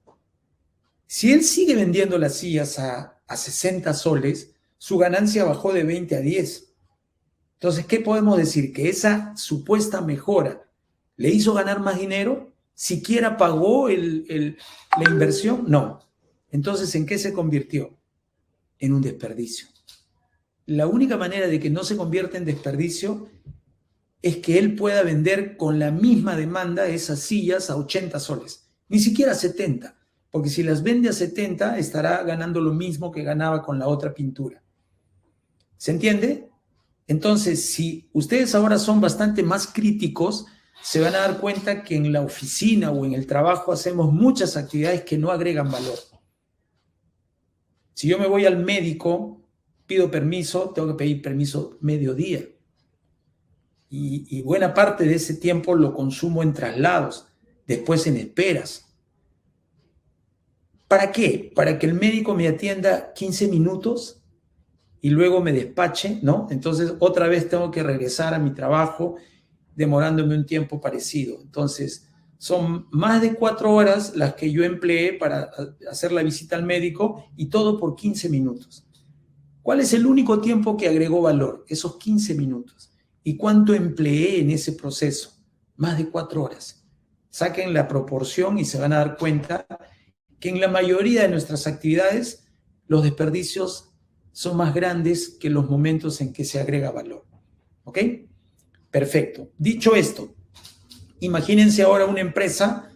Si él sigue vendiendo las sillas a 60 soles, su ganancia bajó de 20 a 10. Entonces, ¿qué podemos decir? Que esa supuesta mejora le hizo ganar más dinero, siquiera pagó la inversión, no. Entonces, ¿en qué se convirtió? En un desperdicio. La única manera de que no se convierta en desperdicio es que él pueda vender con la misma demanda esas sillas a 80 soles, ni siquiera a 70, porque si las vende a 70 estará ganando lo mismo que ganaba con la otra pintura. ¿Se entiende? Entonces, si ustedes ahora son bastante más críticos, se van a dar cuenta que en la oficina o en el trabajo hacemos muchas actividades que no agregan valor. Si yo me voy al médico, pido permiso, tengo que pedir permiso mediodía. Y buena parte de ese tiempo lo consumo en traslados, después en esperas. ¿Para qué? Para que el médico me atienda 15 minutos y luego me despache, ¿no? Entonces otra vez tengo que regresar a mi trabajo demorándome un tiempo parecido. Entonces son más de 4 horas las que yo empleé para hacer la visita al médico y todo por 15 minutos. ¿Cuál es el único tiempo que agregó valor? Esos 15 minutos. ¿Y cuánto empleé en ese proceso? Más de 4 horas. Saquen la proporción y se van a dar cuenta que en la mayoría de nuestras actividades los desperdicios son más grandes que los momentos en que se agrega valor. ¿Ok? Perfecto. Dicho esto, imagínense ahora una empresa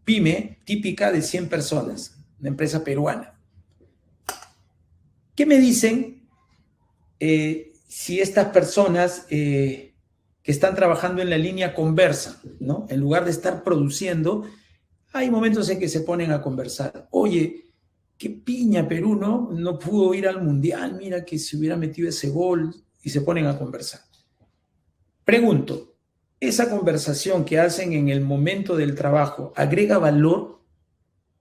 pyme típica de 100 personas, una empresa peruana. ¿Qué me dicen si estas personas que están trabajando en la línea conversan, ¿no? En lugar de estar produciendo, hay momentos en que se ponen a conversar. Oye, qué piña Perú, ¿no? No pudo ir al Mundial, mira que se hubiera metido ese gol, y se ponen a conversar. Pregunto, ¿esa conversación que hacen en el momento del trabajo agrega valor?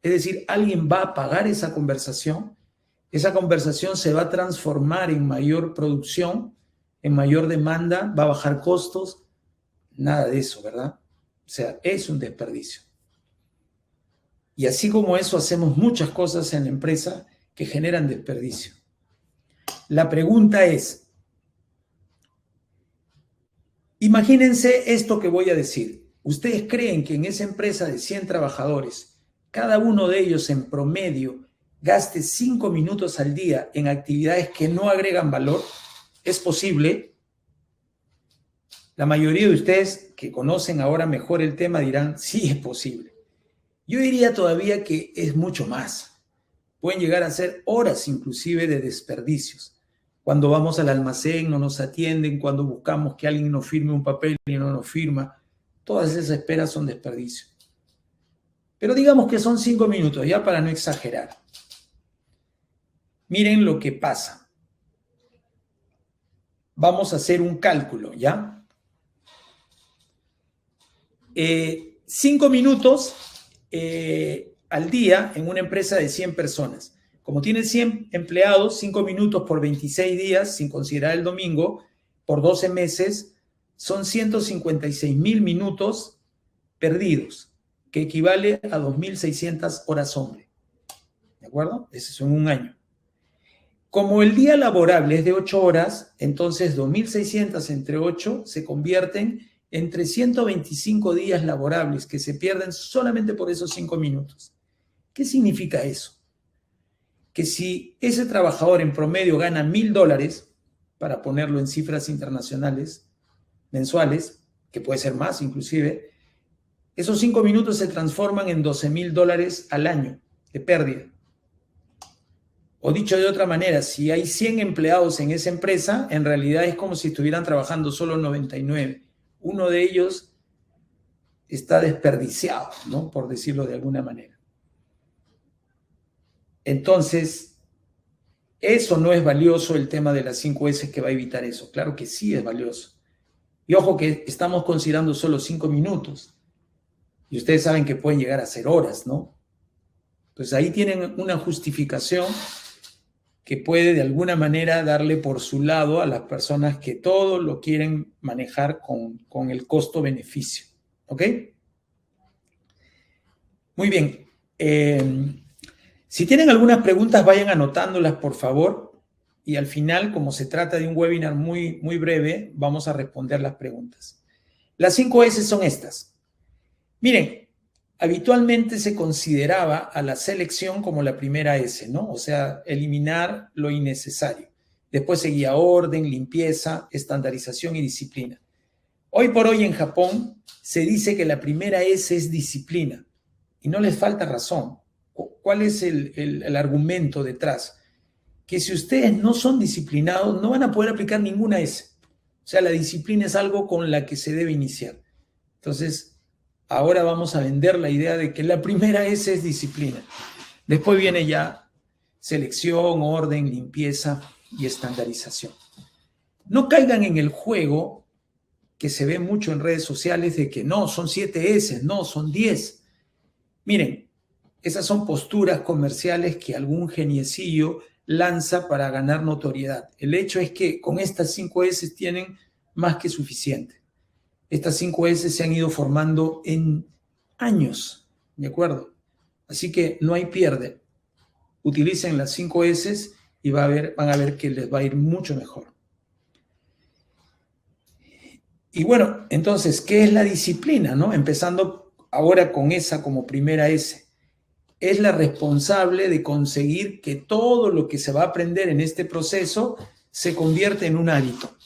Es decir, ¿alguien va a pagar esa conversación? ¿Esa conversación se va a transformar en mayor producción, en mayor demanda, va a bajar costos? Nada de eso, ¿verdad? O sea, es un desperdicio. Y así como eso, hacemos muchas cosas en la empresa que generan desperdicio. La pregunta es, imagínense esto que voy a decir. ¿Ustedes creen que en esa empresa de 100 trabajadores, cada uno de ellos en promedio gaste 5 minutos al día en actividades que no agregan valor? ¿Es posible? La mayoría de ustedes que conocen ahora mejor el tema dirán, sí, es posible. Yo diría todavía que es mucho más. Pueden llegar a ser horas inclusive de desperdicios. Cuando vamos al almacén no nos atienden, cuando buscamos que alguien nos firme un papel y no nos firma, todas esas esperas son desperdicios. Pero digamos que son 5 minutos, ya para no exagerar. Miren lo que pasa. Vamos a hacer un cálculo, ¿ya? 5 minutos al día en una empresa de 100 personas. Como tiene 100 empleados, 5 minutos por 26 días, sin considerar el domingo, por 12 meses, son 156.000 minutos perdidos, que equivale a 2.600 horas hombre. ¿De acuerdo? Eso es en un año. Como el día laborable es de 8 horas, entonces 2.600 entre 8 se convierten en 325 días laborables que se pierden solamente por esos 5 minutos. ¿Qué significa eso? Que si ese trabajador en promedio gana $1.000, para ponerlo en cifras internacionales, mensuales, que puede ser más inclusive, esos 5 minutos se transforman en $12.000 al año de pérdida. O dicho de otra manera, si hay 100 empleados en esa empresa, en realidad es como si estuvieran trabajando solo 99. Uno de ellos está desperdiciado, ¿no? Por decirlo de alguna manera. Entonces, eso no es valioso, el tema de las 5S que va a evitar eso. Claro que sí es valioso. Y ojo que estamos considerando solo 5 minutos. Y ustedes saben que pueden llegar a ser horas, ¿no? Entonces ahí tienen una justificación que puede de alguna manera darle por su lado a las personas que todo lo quieren manejar con el costo-beneficio. ¿Ok? Muy bien. Si tienen algunas preguntas, vayan anotándolas, por favor. Y al final, como se trata de un webinar muy, muy breve, vamos a responder las preguntas. Las 5 S son estas. Miren, habitualmente se consideraba a la selección como la primera S, ¿no? O sea, eliminar lo innecesario. Después seguía orden, limpieza, estandarización y disciplina. Hoy por hoy en Japón se dice que la primera S es disciplina y no les falta razón. ¿Cuál es el argumento detrás? Que si ustedes no son disciplinados, no van a poder aplicar ninguna S. O sea, la disciplina es algo con la que se debe iniciar. Entonces, ahora vamos a vender la idea de que la primera S es disciplina. Después viene ya selección, orden, limpieza y estandarización. No caigan en el juego que se ve mucho en redes sociales de que no, son 7 S, no, son 10. Miren, esas son posturas comerciales que algún geniecillo lanza para ganar notoriedad. El hecho es que con estas 5 S tienen más que suficiente. Estas 5 S se han ido formando en años, ¿de acuerdo? Así que no hay pierde. Utilicen las 5 S y van a ver que les va a ir mucho mejor. Y bueno, entonces, ¿qué es la disciplina, no? Empezando ahora con esa como primera S. Es la responsable de conseguir que todo lo que se va a aprender en este proceso se convierta en un hábito.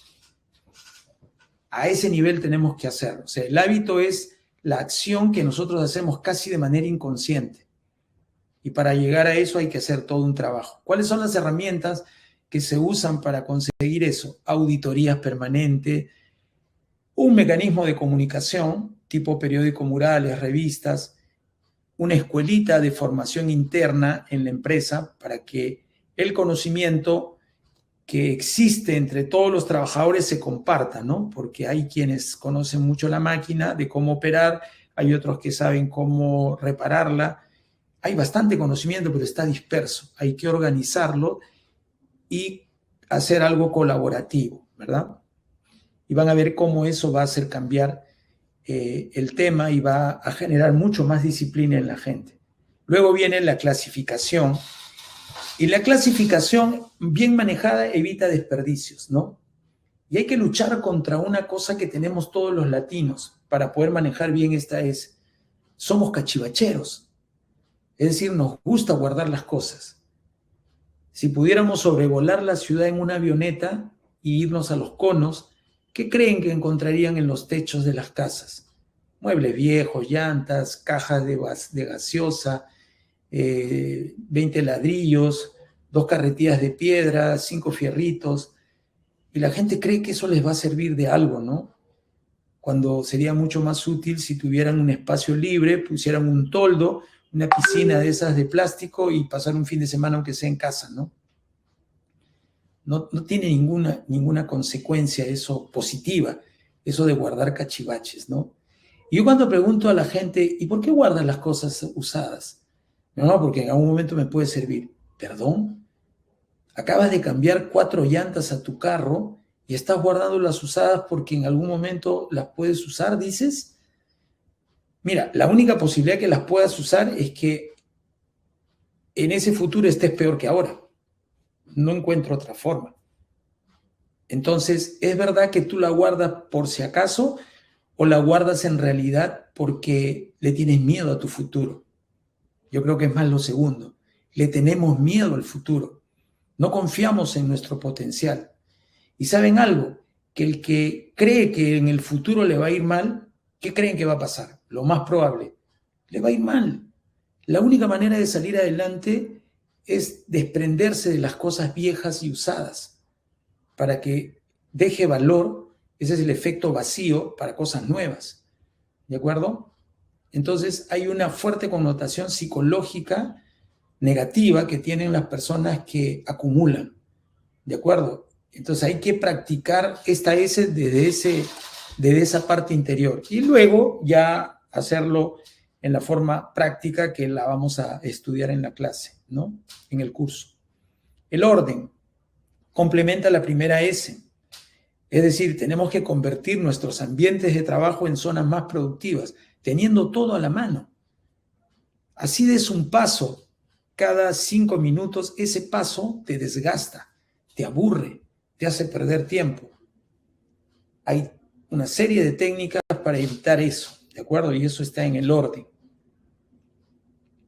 A ese nivel tenemos que hacerlo. O sea, el hábito es la acción que nosotros hacemos casi de manera inconsciente. Y para llegar a eso hay que hacer todo un trabajo. ¿Cuáles son las herramientas que se usan para conseguir eso? Auditorías permanentes, un mecanismo de comunicación, tipo periódico murales, revistas, una escuelita de formación interna en la empresa para que el conocimiento que existe entre todos los trabajadores se comparta, ¿no? Porque hay quienes conocen mucho la máquina, de cómo operar, hay otros que saben cómo repararla. Hay bastante conocimiento, pero está disperso. Hay que organizarlo y hacer algo colaborativo, ¿verdad? Y van a ver cómo eso va a hacer cambiar el tema y va a generar mucho más disciplina en la gente. Luego viene la clasificación. Y la clasificación bien manejada evita desperdicios, ¿no? Y hay que luchar contra una cosa que tenemos todos los latinos para poder manejar bien esta S. Somos cachivacheros. Es decir, nos gusta guardar las cosas. Si pudiéramos sobrevolar la ciudad en una avioneta y irnos a los conos, ¿qué creen que encontrarían en los techos de las casas? Muebles viejos, llantas, cajas de gaseosa, 20 ladrillos, 2 carretillas de piedra, 5 fierritos. Y la gente cree que eso les va a servir de algo, ¿no? cuando sería mucho más útil si tuvieran un espacio libre, pusieran un toldo, una piscina de esas de plástico y pasar un fin de semana aunque sea en casa, ¿no? No tiene ninguna consecuencia eso positiva, eso de guardar cachivaches, ¿no? Y yo cuando pregunto a la gente, ¿y por qué guardas las cosas usadas? No, porque en algún momento me puede servir. ¿Perdón? Acabas de cambiar 4 llantas a tu carro y estás guardando las usadas porque en algún momento las puedes usar, dices. Mira, la única posibilidad que las puedas usar es que en ese futuro estés peor que ahora. No encuentro otra forma. Entonces, ¿es verdad que tú la guardas por si acaso o la guardas en realidad porque le tienes miedo a tu futuro? Yo creo que es más lo segundo. Le tenemos miedo al futuro. No confiamos en nuestro potencial. ¿Y saben algo? Que el que cree que en el futuro le va a ir mal, ¿qué creen que va a pasar? Lo más probable, le va a ir mal. La única manera de salir adelante es desprenderse de las cosas viejas y usadas para que deje valor. Ese es el efecto vacío para cosas nuevas. ¿De acuerdo? Entonces hay una fuerte connotación psicológica negativa que tienen las personas que acumulan. ¿De acuerdo? Entonces hay que practicar esta S desde esa parte interior y luego ya hacerlo en la forma práctica que la vamos a estudiar en la clase, ¿no? En el curso. El orden complementa la primera S. Es decir, tenemos que convertir nuestros ambientes de trabajo en zonas más productivas, teniendo todo a la mano. Así des un paso cada 5 minutos, ese paso te desgasta, te aburre, te hace perder tiempo. Hay una serie de técnicas para evitar eso, ¿de acuerdo? Y eso está en el orden.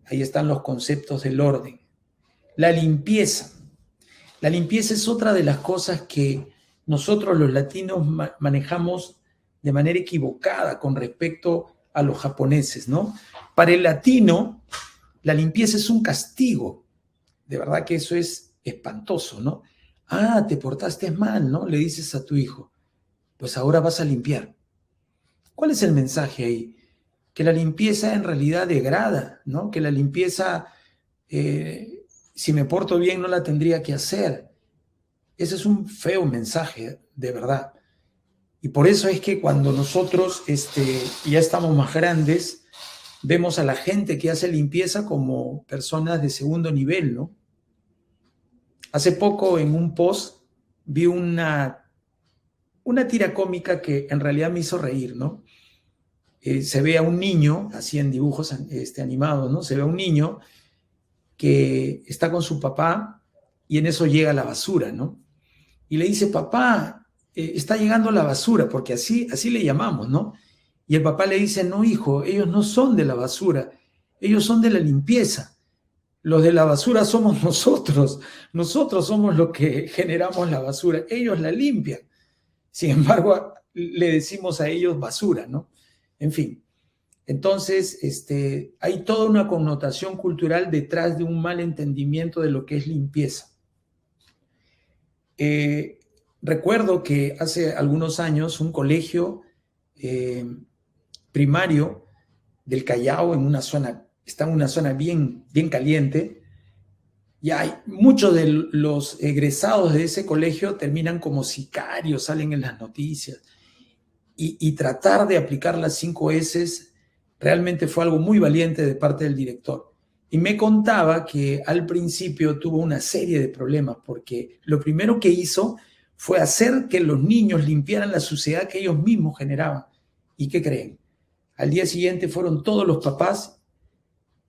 Ahí están los conceptos del orden. La limpieza. La limpieza es otra de las cosas que nosotros los latinos manejamos de manera equivocada con respecto a los japoneses, ¿no? Para el latino, la limpieza es un castigo. De verdad que eso es espantoso, ¿no? Ah, te portaste mal, ¿no? Le dices a tu hijo, pues ahora vas a limpiar. ¿Cuál es el mensaje ahí? Que la limpieza en realidad degrada, ¿no? Que la limpieza, si me porto bien, no la tendría que hacer. Ese es un feo mensaje, de verdad. Y por eso es que cuando nosotros ya estamos más grandes, vemos a la gente que hace limpieza como personas de segundo nivel, ¿no? Hace poco en un post vi una tira cómica que en realidad me hizo reír, ¿no? Se ve a un niño, así en dibujos animados, ¿no? Se ve a un niño que está con su papá y en eso llega la basura, ¿no? Y le dice, papá, está llegando la basura, porque así le llamamos, ¿no? Y el papá le dice, no, hijo, ellos no son de la basura, ellos son de la limpieza. Los de la basura somos nosotros somos los que generamos la basura, ellos la limpian. Sin embargo, le decimos a ellos basura, ¿no? En fin, entonces hay toda una connotación cultural detrás de un mal entendimiento de lo que es limpieza. Recuerdo que hace algunos años un colegio primario del Callao, está en una zona bien, bien caliente, y hay muchos de los egresados de ese colegio terminan como sicarios, salen en las noticias, y tratar de aplicar las 5 S realmente fue algo muy valiente de parte del director. Y me contaba que al principio tuvo una serie de problemas porque lo primero que hizo fue hacer que los niños limpiaran la suciedad que ellos mismos generaban. ¿Y qué creen? Al día siguiente fueron todos los papás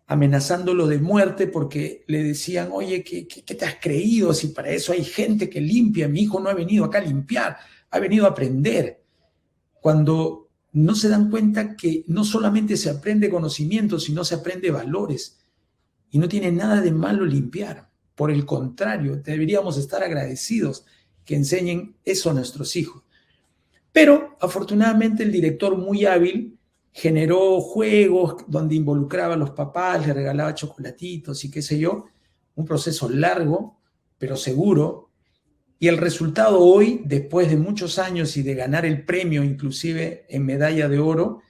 amenazándolo de muerte porque le decían, oye, ¿qué te has creído? Si para eso hay gente que limpia, mi hijo no ha venido acá a limpiar, ha venido a aprender. Cuando no se dan cuenta que no solamente se aprende conocimiento, sino se aprende valores. Y no tiene nada de malo limpiar. Por el contrario, deberíamos estar agradecidos que enseñen eso a nuestros hijos. Pero afortunadamente el director, muy hábil, generó juegos donde involucraba a los papás, le regalaba chocolatitos y qué sé yo. Un proceso largo, pero seguro. Y el resultado hoy, después de muchos años y de ganar el premio, inclusive en medalla de oro,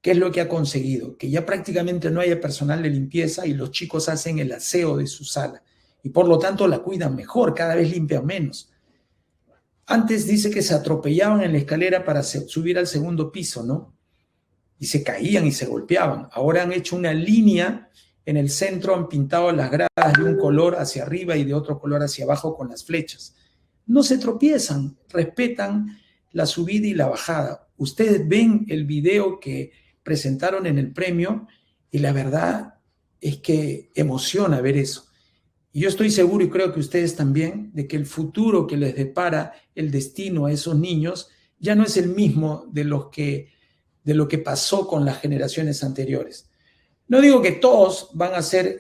¿qué es lo que ha conseguido? Que ya prácticamente no haya personal de limpieza y los chicos hacen el aseo de su sala. Y por lo tanto la cuidan mejor, cada vez limpian menos. Antes dice que se atropellaban en la escalera para subir al segundo piso, ¿no? Y se caían y se golpeaban. Ahora han hecho una línea en el centro, han pintado las gradas de un color hacia arriba y de otro color hacia abajo con las flechas. No se tropiezan, respetan la subida y la bajada. Ustedes ven el video que presentaron en el premio y la verdad es que emociona ver eso. Y yo estoy seguro, y creo que ustedes también, de que el futuro que les depara el destino a esos niños ya no es el mismo de lo que pasó con las generaciones anteriores. No digo que todos van a ser,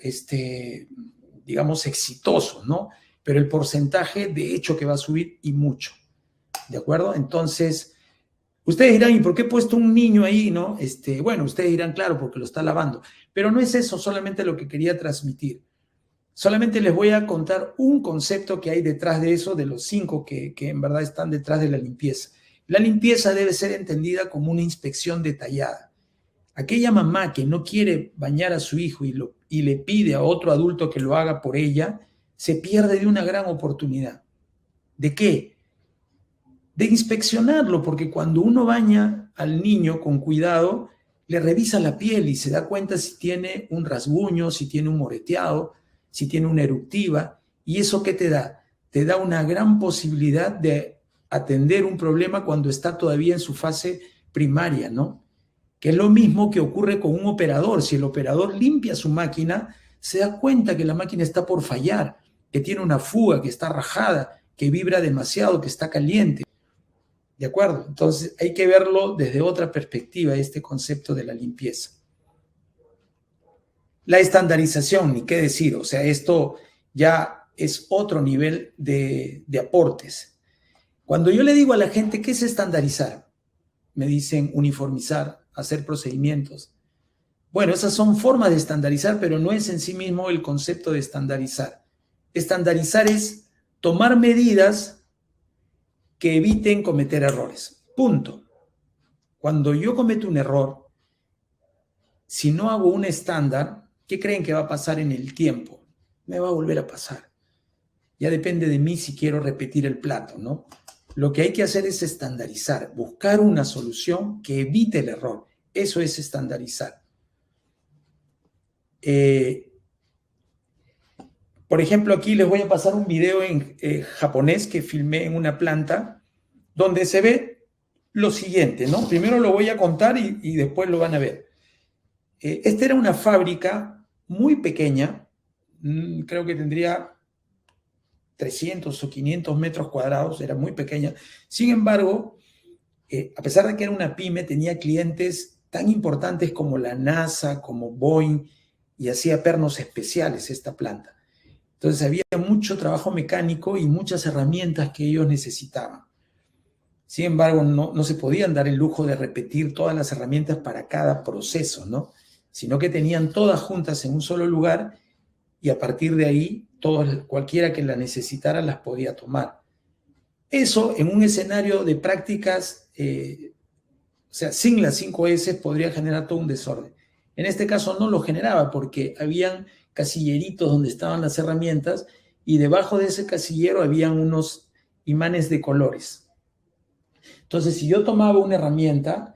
digamos, exitosos, ¿no? Pero el porcentaje de hecho que va a subir y mucho, ¿de acuerdo? Entonces, ustedes dirán, ¿y por qué he puesto un niño ahí, no? Bueno, ustedes dirán, claro, porque lo está lavando. Pero no es eso solamente lo que quería transmitir. Solamente les voy a contar un concepto que hay detrás de eso, de los 5 que en verdad están detrás de la limpieza. La limpieza debe ser entendida como una inspección detallada. Aquella mamá que no quiere bañar a su hijo y le pide a otro adulto que lo haga por ella, se pierde de una gran oportunidad. ¿De qué? De inspeccionarlo, porque cuando uno baña al niño con cuidado, le revisa la piel y se da cuenta si tiene un rasguño, si tiene un moreteado, si tiene una eruptiva. ¿Y eso qué te da? Te da una gran posibilidad de atender un problema cuando está todavía en su fase primaria, ¿no? Que es lo mismo que ocurre con un operador. Si el operador limpia su máquina, se da cuenta que la máquina está por fallar, que tiene una fuga, que está rajada, que vibra demasiado, que está caliente. ¿De acuerdo? Entonces hay que verlo desde otra perspectiva, este concepto de la limpieza. La estandarización, ni qué decir, o sea, esto ya es otro nivel de aportes. Cuando yo le digo a la gente, ¿qué es estandarizar? Me dicen uniformizar, hacer procedimientos. Bueno, esas son formas de estandarizar, pero no es en sí mismo el concepto de estandarizar. Estandarizar es tomar medidas que eviten cometer errores. Punto. Cuando yo cometo un error, si no hago un estándar, ¿qué creen que va a pasar en el tiempo? Me va a volver a pasar. Ya depende de mí si quiero repetir el plato, ¿no? Lo que hay que hacer es estandarizar, buscar una solución que evite el error. Eso es estandarizar. Por ejemplo, aquí les voy a pasar un video en japonés que filmé en una planta donde se ve lo siguiente, ¿no? Primero lo voy a contar y después lo van a ver. Esta era una fábrica muy pequeña, creo que tendría 300 o 500 metros cuadrados, era muy pequeña. Sin embargo, a pesar de que era una pyme, tenía clientes tan importantes como la NASA, como Boeing, y hacía pernos especiales esta planta. Entonces había mucho trabajo mecánico y muchas herramientas que ellos necesitaban. Sin embargo, no se podían dar el lujo de repetir todas las herramientas para cada proceso, ¿no? Sino que tenían todas juntas en un solo lugar y a partir de ahí, cualquiera que las necesitara las podía tomar. Eso en un escenario de prácticas, o sea, sin las 5S podría generar todo un desorden. En este caso no lo generaba porque habían casilleritos donde estaban las herramientas y debajo de ese casillero habían unos imanes de colores. Entonces, si yo tomaba una herramienta,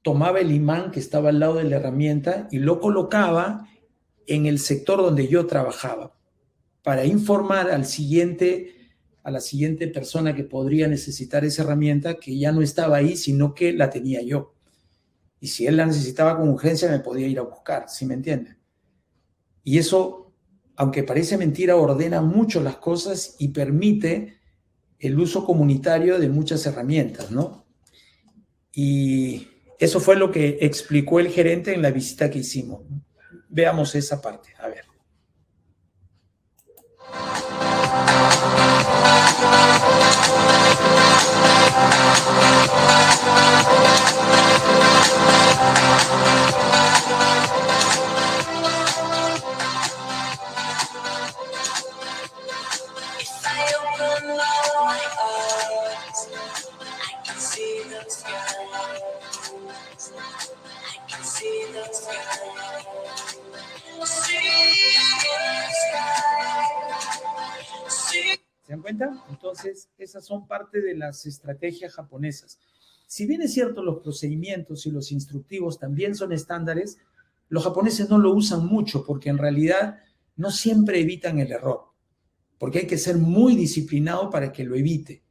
tomaba el imán que estaba al lado de la herramienta y lo colocaba en el sector donde yo trabajaba para informar a la siguiente persona que podría necesitar esa herramienta que ya no estaba ahí, sino que la tenía yo. Y si él la necesitaba con urgencia, me podía ir a buscar, ¿sí me entienden? Y eso, aunque parece mentira, ordena mucho las cosas y permite el uso comunitario de muchas herramientas, ¿no? Y eso fue lo que explicó el gerente en la visita que hicimos. Veamos esa parte, a ver. ¿Se dan cuenta? Entonces, esas son parte de las estrategias japonesas. Si bien es cierto, los procedimientos y los instructivos también son estándares, los japoneses no lo usan mucho porque en realidad no siempre evitan el error, porque hay que ser muy disciplinado para que lo evite.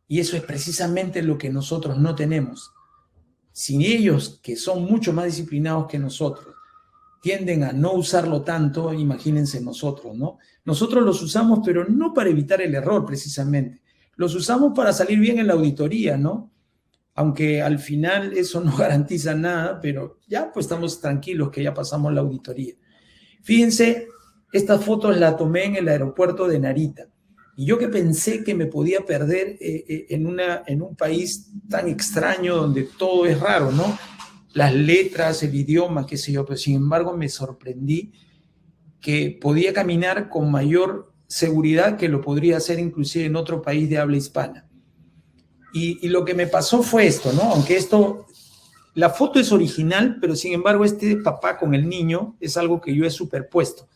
Y eso es precisamente lo que nosotros no tenemos. Si ellos, que son mucho más disciplinados que nosotros, tienden a no usarlo tanto, imagínense nosotros, ¿no? Nosotros los usamos, pero no para evitar el error, precisamente. Los usamos para salir bien en la auditoría, ¿no? Aunque al final eso no garantiza nada, pero ya pues estamos tranquilos que ya pasamos la auditoría. Fíjense, estas fotos las tomé en el aeropuerto de Narita. Y yo que pensé que me podía perder en un país tan extraño donde todo es raro, ¿no? Las letras, el idioma, qué sé yo, pero sin embargo me sorprendí que podía caminar con mayor seguridad que lo podría hacer inclusive en otro país de habla hispana. Y lo que me pasó fue esto, ¿no? Aunque la foto es original, pero sin embargo este papá con el niño es algo que yo he superpuesto,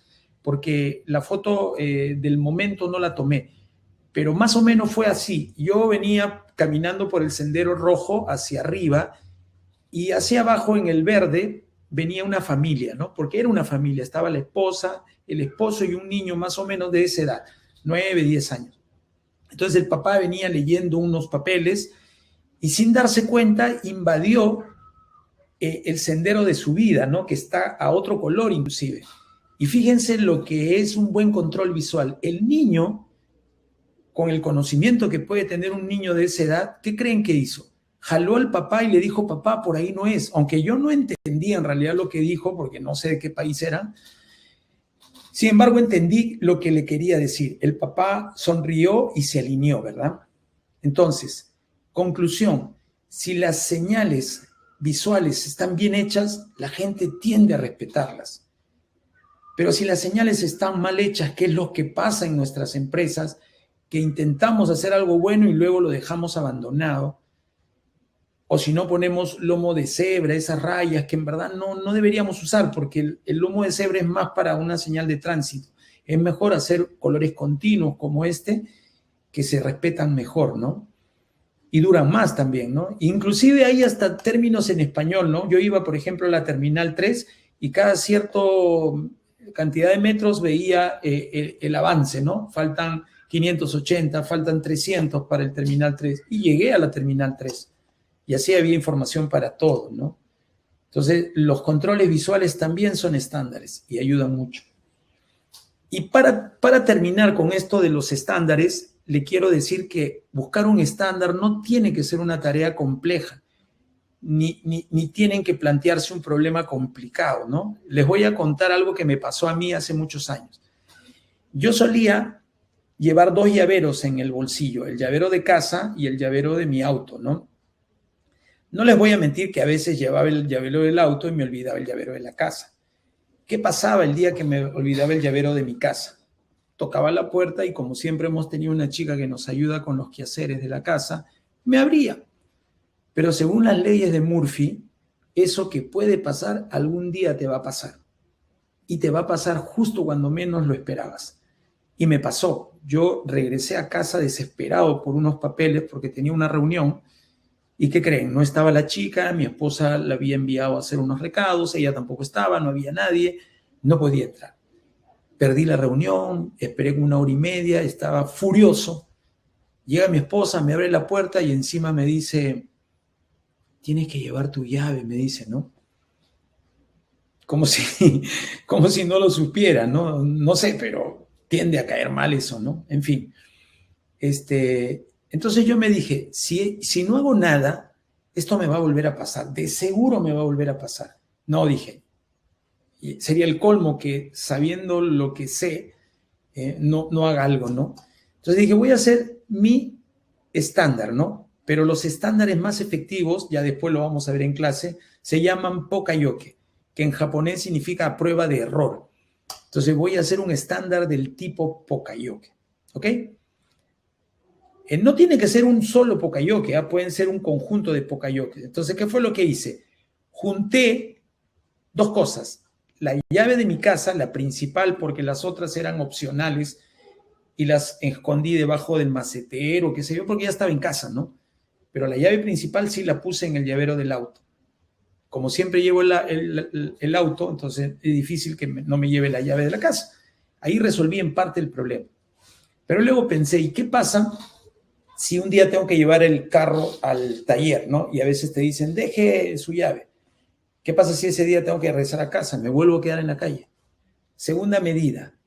porque la foto del momento no la tomé, pero más o menos fue así. Yo venía caminando por el sendero rojo hacia arriba y hacia abajo en el verde venía una familia, ¿no? Porque era una familia, estaba la esposa, el esposo y un niño más o menos de esa edad, 9, 10 años. Entonces el papá venía leyendo unos papeles y sin darse cuenta invadió el sendero de subida, ¿no? Que está a otro color inclusive. Y fíjense lo que es un buen control visual. El niño, con el conocimiento que puede tener un niño de esa edad, ¿qué creen que hizo? Jaló al papá y le dijo, papá, por ahí no es. Aunque yo no entendía en realidad lo que dijo, porque no sé de qué país era. Sin embargo, entendí lo que le quería decir. El papá sonrió y se alineó, ¿verdad? Entonces, conclusión, si las señales visuales están bien hechas, la gente tiende a respetarlas. Pero si las señales están mal hechas, ¿qué es lo que pasa en nuestras empresas? Que intentamos hacer algo bueno y luego lo dejamos abandonado. O si no ponemos lomo de cebra, esas rayas que en verdad no deberíamos usar, porque el lomo de cebra es más para una señal de tránsito. Es mejor hacer colores continuos como este, que se respetan mejor, ¿no? Y duran más también, ¿no? Inclusive hay hasta términos en español, ¿no? Yo iba, por ejemplo, a la Terminal 3 y cada cierta cantidad de metros veía el avance, ¿no? Faltan 580, faltan 300 para el Terminal 3 y llegué a la Terminal 3 y así había información para todo, ¿no? Entonces, los controles visuales también son estándares y ayudan mucho. Y para terminar con esto de los estándares, le quiero decir que buscar un estándar no tiene que ser una tarea compleja, ni tienen que plantearse un problema complicado, ¿no? Les voy a contar algo que me pasó a mí hace muchos años. Yo solía llevar dos llaveros en el bolsillo, el llavero de casa y el llavero de mi auto, ¿no? No les voy a mentir que a veces llevaba el llavero del auto y me olvidaba el llavero de la casa. ¿Qué pasaba el día que me olvidaba el llavero de mi casa? Tocaba la puerta y como siempre hemos tenido una chica que nos ayuda con los quehaceres de la casa, me abría. Pero según las leyes de Murphy, eso que puede pasar algún día te va a pasar. Y te va a pasar justo cuando menos lo esperabas. Y me pasó. Yo regresé a casa desesperado por unos papeles porque tenía una reunión. ¿Y qué creen? No estaba la chica, mi esposa la había enviado a hacer unos recados, ella tampoco estaba, no había nadie, no podía entrar. Perdí la reunión, esperé 1 hora y media, estaba furioso. Llega mi esposa, me abre la puerta y encima me dice, tienes que llevar tu llave, me dice, ¿no? Como si no lo supiera, ¿no? No sé, pero tiende a caer mal eso, ¿no? En fin, entonces yo me dije, si no hago nada, esto me va a volver a pasar, de seguro me va a volver a pasar. No, dije, sería el colmo que sabiendo lo que sé, no haga algo, ¿no? Entonces dije, voy a hacer mi estándar, ¿no? Pero los estándares más efectivos, ya después lo vamos a ver en clase, se llaman pokayoke, que en japonés significa prueba de error. Entonces voy a hacer un estándar del tipo pokayoke, ¿ok? No tiene que ser un solo pocayoke, pueden ser un conjunto de pokayokes. Entonces, ¿qué fue lo que hice? Junté dos cosas. La llave de mi casa, la principal, porque las otras eran opcionales, y las escondí debajo del macetero, qué sé yo, porque ya estaba en casa, ¿no? Pero la llave principal sí la puse en el llavero del auto. Como siempre llevo el auto, entonces es difícil que no me lleve la llave de la casa. Ahí resolví en parte el problema. Pero luego pensé, ¿y qué pasa si un día tengo que llevar el carro al taller, ¿no? Y a veces te dicen, deje su llave. ¿Qué pasa si ese día tengo que regresar a casa? Me vuelvo a quedar en la calle. Segunda medida,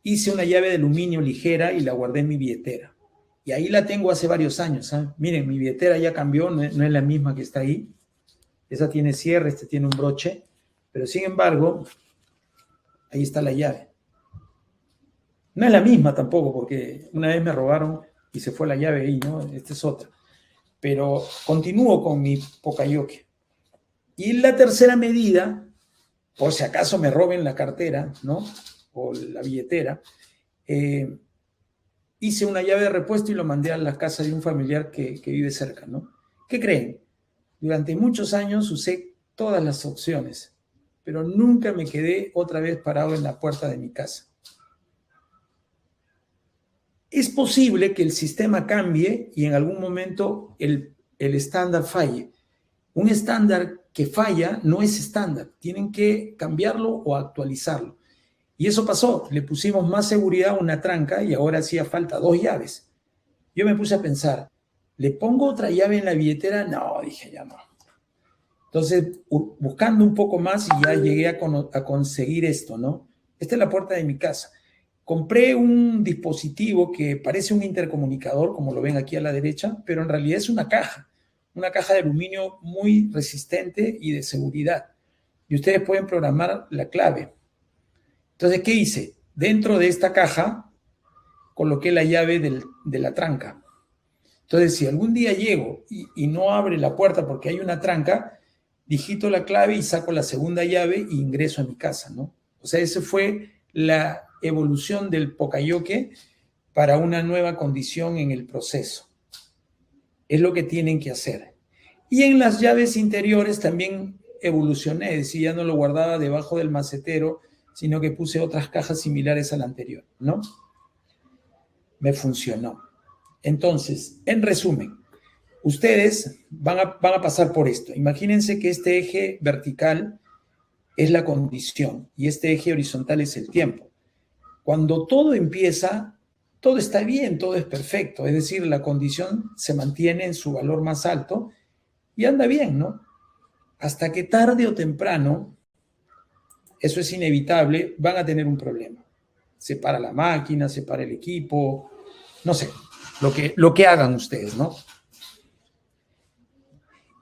hice una llave de aluminio ligera y la guardé en mi billetera. Y ahí la tengo hace varios años. ¿Eh? Miren, mi billetera ya cambió, no es la misma que está ahí. Esa tiene cierre, este tiene un broche. Pero sin embargo, ahí está la llave. No es la misma tampoco, porque una vez me robaron y se fue la llave ahí, ¿no? Esta es otra. Pero continúo con mi pokayoke. Y la tercera medida, por si acaso me roben la cartera, ¿no? O la billetera, hice una llave de repuesto y lo mandé a la casa de un familiar que vive cerca, ¿no? ¿Qué creen? Durante muchos años usé todas las opciones, pero nunca me quedé otra vez parado en la puerta de mi casa. Es posible que el sistema cambie y en algún momento el estándar falle. Un estándar que falla no es estándar, tienen que cambiarlo o actualizarlo. Y eso pasó, le pusimos más seguridad a una tranca y ahora hacía falta 2 llaves. Yo me puse a pensar, ¿le pongo otra llave en la billetera? No, dije, ya no. Entonces, buscando un poco más y ya llegué a conseguir esto, ¿no? Esta es la puerta de mi casa. Compré un dispositivo que parece un intercomunicador, como lo ven aquí a la derecha, pero en realidad es una caja de aluminio muy resistente y de seguridad. Y ustedes pueden programar la clave. Entonces, ¿qué hice? Dentro de esta caja coloqué la llave de la tranca. Entonces, si algún día llego y no abre la puerta porque hay una tranca, digito la clave y saco la segunda llave e ingreso a mi casa, ¿no? O sea, esa fue la evolución del pokayoke para una nueva condición en el proceso. Es lo que tienen que hacer. Y en las llaves interiores también evolucioné, es decir, ya no lo guardaba debajo del macetero, sino que puse otras cajas similares a la anterior, ¿no? Me funcionó. Entonces, en resumen, ustedes van a pasar por esto. Imagínense que este eje vertical es la condición y este eje horizontal es el tiempo. Cuando todo empieza, todo está bien, todo es perfecto. Es decir, la condición se mantiene en su valor más alto y anda bien, ¿no? Hasta que tarde o temprano, eso es inevitable, van a tener un problema. Se para la máquina, se para el equipo, no sé, lo que hagan ustedes, ¿no?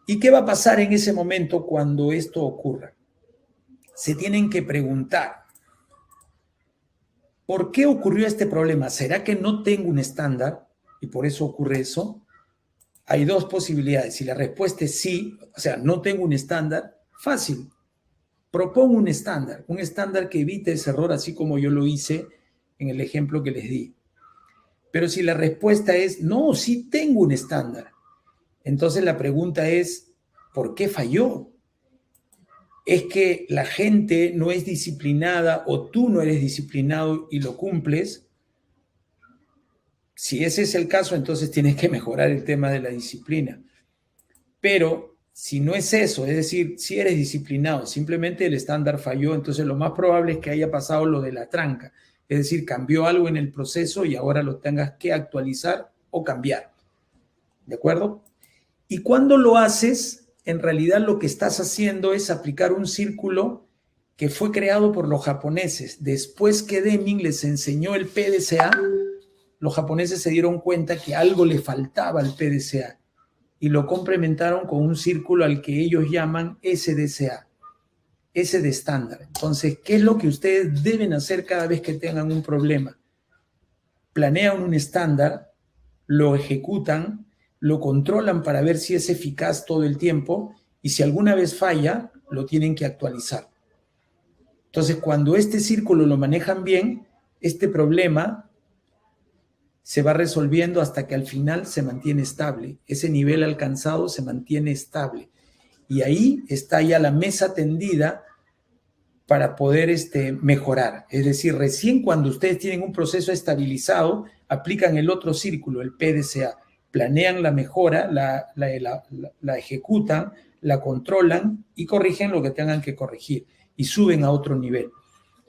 ¿Y qué va a pasar en ese momento cuando esto ocurra? Se tienen que preguntar, ¿por qué ocurrió este problema? ¿Será que no tengo un estándar y por eso ocurre eso? Hay dos posibilidades. Si la respuesta es sí, o sea, no tengo un estándar, fácil. Propongo un estándar que evite ese error, así como yo lo hice en el ejemplo que les di. Pero si la respuesta es no, sí tengo un estándar, entonces la pregunta es, ¿por qué falló? ¿Es que la gente no es disciplinada o tú no eres disciplinado y lo cumples? Si ese es el caso, entonces tienes que mejorar el tema de la disciplina. Pero si no es eso, es decir, si eres disciplinado, simplemente el estándar falló, entonces lo más probable es que haya pasado lo de la tranca. Es decir, cambió algo en el proceso y ahora lo tengas que actualizar o cambiar. ¿De acuerdo? Y cuando lo haces, en realidad lo que estás haciendo es aplicar un círculo que fue creado por los japoneses. Después que Deming les enseñó el PDCA, los japoneses se dieron cuenta que algo le faltaba al PDCA y lo complementaron con un círculo al que ellos llaman SDCA, S de estándar. Entonces, ¿qué es lo que ustedes deben hacer cada vez que tengan un problema? Planean un estándar, lo ejecutan, lo controlan para ver si es eficaz todo el tiempo y si alguna vez falla, lo tienen que actualizar. Entonces, cuando este círculo lo manejan bien, este problema se va resolviendo hasta que al final se mantiene estable. Ese nivel alcanzado se mantiene estable. Y ahí está ya la mesa tendida para poder mejorar. Es decir, recién cuando ustedes tienen un proceso estabilizado, aplican el otro círculo, el PDCA. Planean la mejora, la ejecutan, la controlan y corrigen lo que tengan que corregir y suben a otro nivel.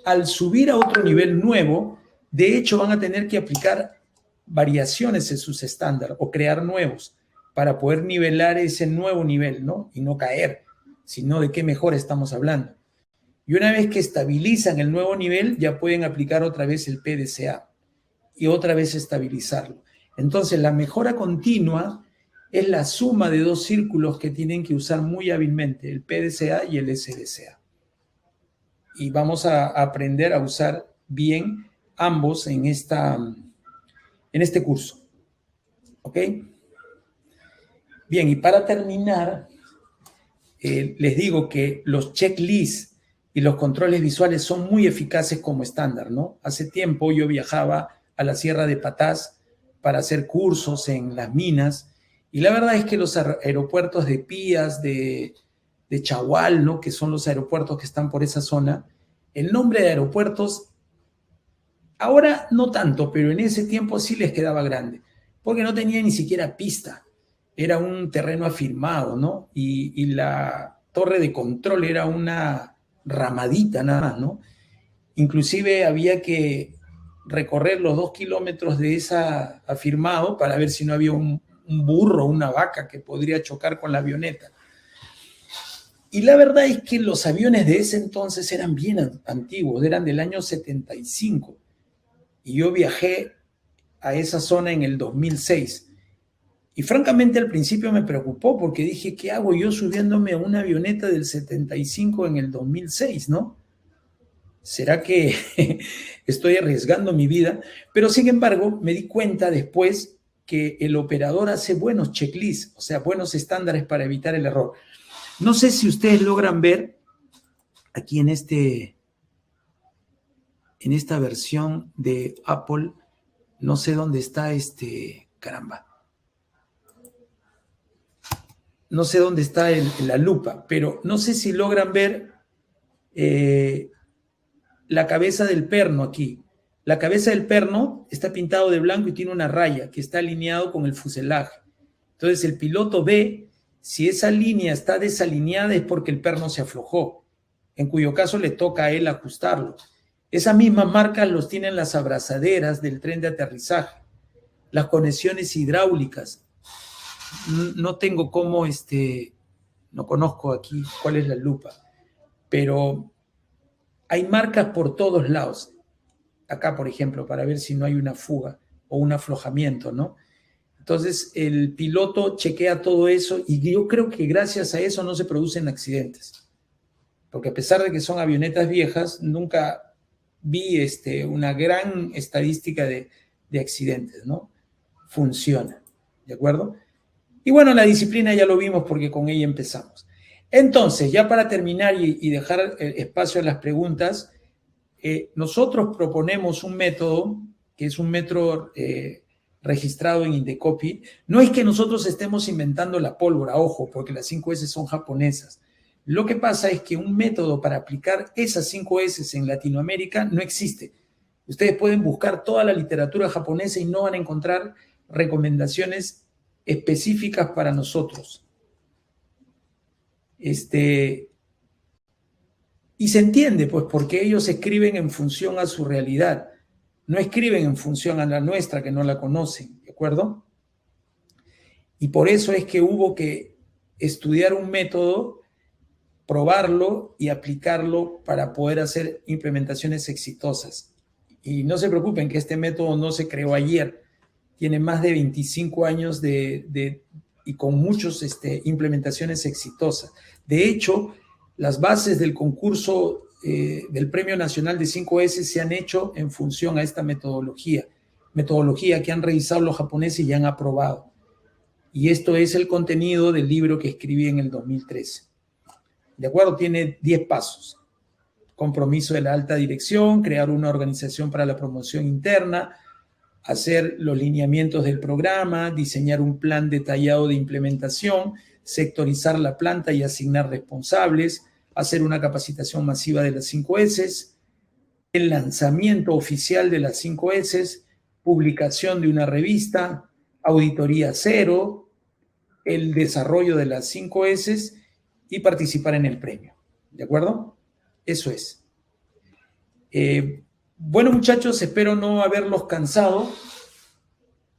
Al subir a otro nivel nuevo, de hecho van a tener que aplicar variaciones en sus estándares o crear nuevos para poder nivelar ese nuevo nivel, ¿no? Y no caer, sino de qué mejora estamos hablando. Y una vez que estabilizan el nuevo nivel, ya pueden aplicar otra vez el PDCA y otra vez estabilizarlo. Entonces, la mejora continua es la suma de dos círculos que tienen que usar muy hábilmente, el PDCA y el SDCA. Y vamos a aprender a usar bien ambos en este curso. ¿Ok? Bien, y para terminar, les digo que los checklists y los controles visuales son muy eficaces como estándar, ¿no? Hace tiempo yo viajaba a la Sierra de Patás para hacer cursos en las minas, y la verdad es que los aeropuertos de Pías, de Chagual, ¿no? Que son los aeropuertos que están por esa zona, el nombre de aeropuertos, ahora no tanto, pero en ese tiempo sí les quedaba grande, porque no tenía ni siquiera pista. Era un terreno afirmado, ¿no? Y la torre de control era una ramadita nada más, ¿no? Inclusive había que recorrer los 2 kilómetros de esa afirmado para ver si no había un burro, una vaca que podría chocar con la avioneta. Y la verdad es que los aviones de ese entonces eran bien antiguos, eran del año 75. Y yo viajé a esa zona en el 2006. Y francamente al principio me preocupó porque dije, ¿qué hago yo subiéndome a una avioneta del 75 en el 2006, no? ¿Será que estoy arriesgando mi vida? Pero sin embargo me di cuenta después que el operador hace buenos checklists, o sea, buenos estándares para evitar el error. No sé si ustedes logran ver aquí en esta versión de Apple, no sé dónde está caramba. No sé dónde está la lupa, pero no sé si logran ver la cabeza del perno aquí. La cabeza del perno está pintado de blanco y tiene una raya que está alineado con el fuselaje. Entonces el piloto ve si esa línea está desalineada es porque el perno se aflojó, en cuyo caso le toca a él ajustarlo. Esas mismas marcas los tienen las abrazaderas del tren de aterrizaje, las conexiones hidráulicas. No tengo cómo, no conozco aquí cuál es la lupa, pero hay marcas por todos lados. Acá, por ejemplo, para ver si no hay una fuga o un aflojamiento, ¿no? Entonces, el piloto chequea todo eso y yo creo que gracias a eso no se producen accidentes. Porque a pesar de que son avionetas viejas, nunca vi una gran estadística de accidentes, ¿no? Funciona, ¿de acuerdo? Y bueno, la disciplina ya lo vimos porque con ella empezamos. Entonces, ya para terminar y dejar espacio a las preguntas, nosotros proponemos un método que es un método registrado en Indecopy. No es que nosotros estemos inventando la pólvora, ojo, porque las 5S son japonesas. Lo que pasa es que un método para aplicar esas 5S en Latinoamérica no existe. Ustedes pueden buscar toda la literatura japonesa y no van a encontrar recomendaciones específicas para nosotros. Y se entiende, pues, porque ellos escriben en función a su realidad. No escriben en función a la nuestra, que no la conocen, ¿de acuerdo? Y por eso es que hubo que estudiar un método, probarlo y aplicarlo para poder hacer implementaciones exitosas. Y no se preocupen que este método no se creó ayer. Tiene más de 25 años y con muchas implementaciones exitosas. De hecho, las bases del concurso del Premio Nacional de 5S se han hecho en función a esta metodología que han revisado los japoneses y ya han aprobado. Y esto es el contenido del libro que escribí en el 2013. ¿De acuerdo? Tiene 10 pasos. Compromiso de la alta dirección, crear una organización para la promoción interna, hacer los lineamientos del programa, diseñar un plan detallado de implementación, sectorizar la planta y asignar responsables, hacer una capacitación masiva de las 5S, el lanzamiento oficial de las 5S, publicación de una revista, auditoría cero, el desarrollo de las 5S y participar en el premio. ¿De acuerdo? Eso es. Bueno, muchachos, espero no haberlos cansado.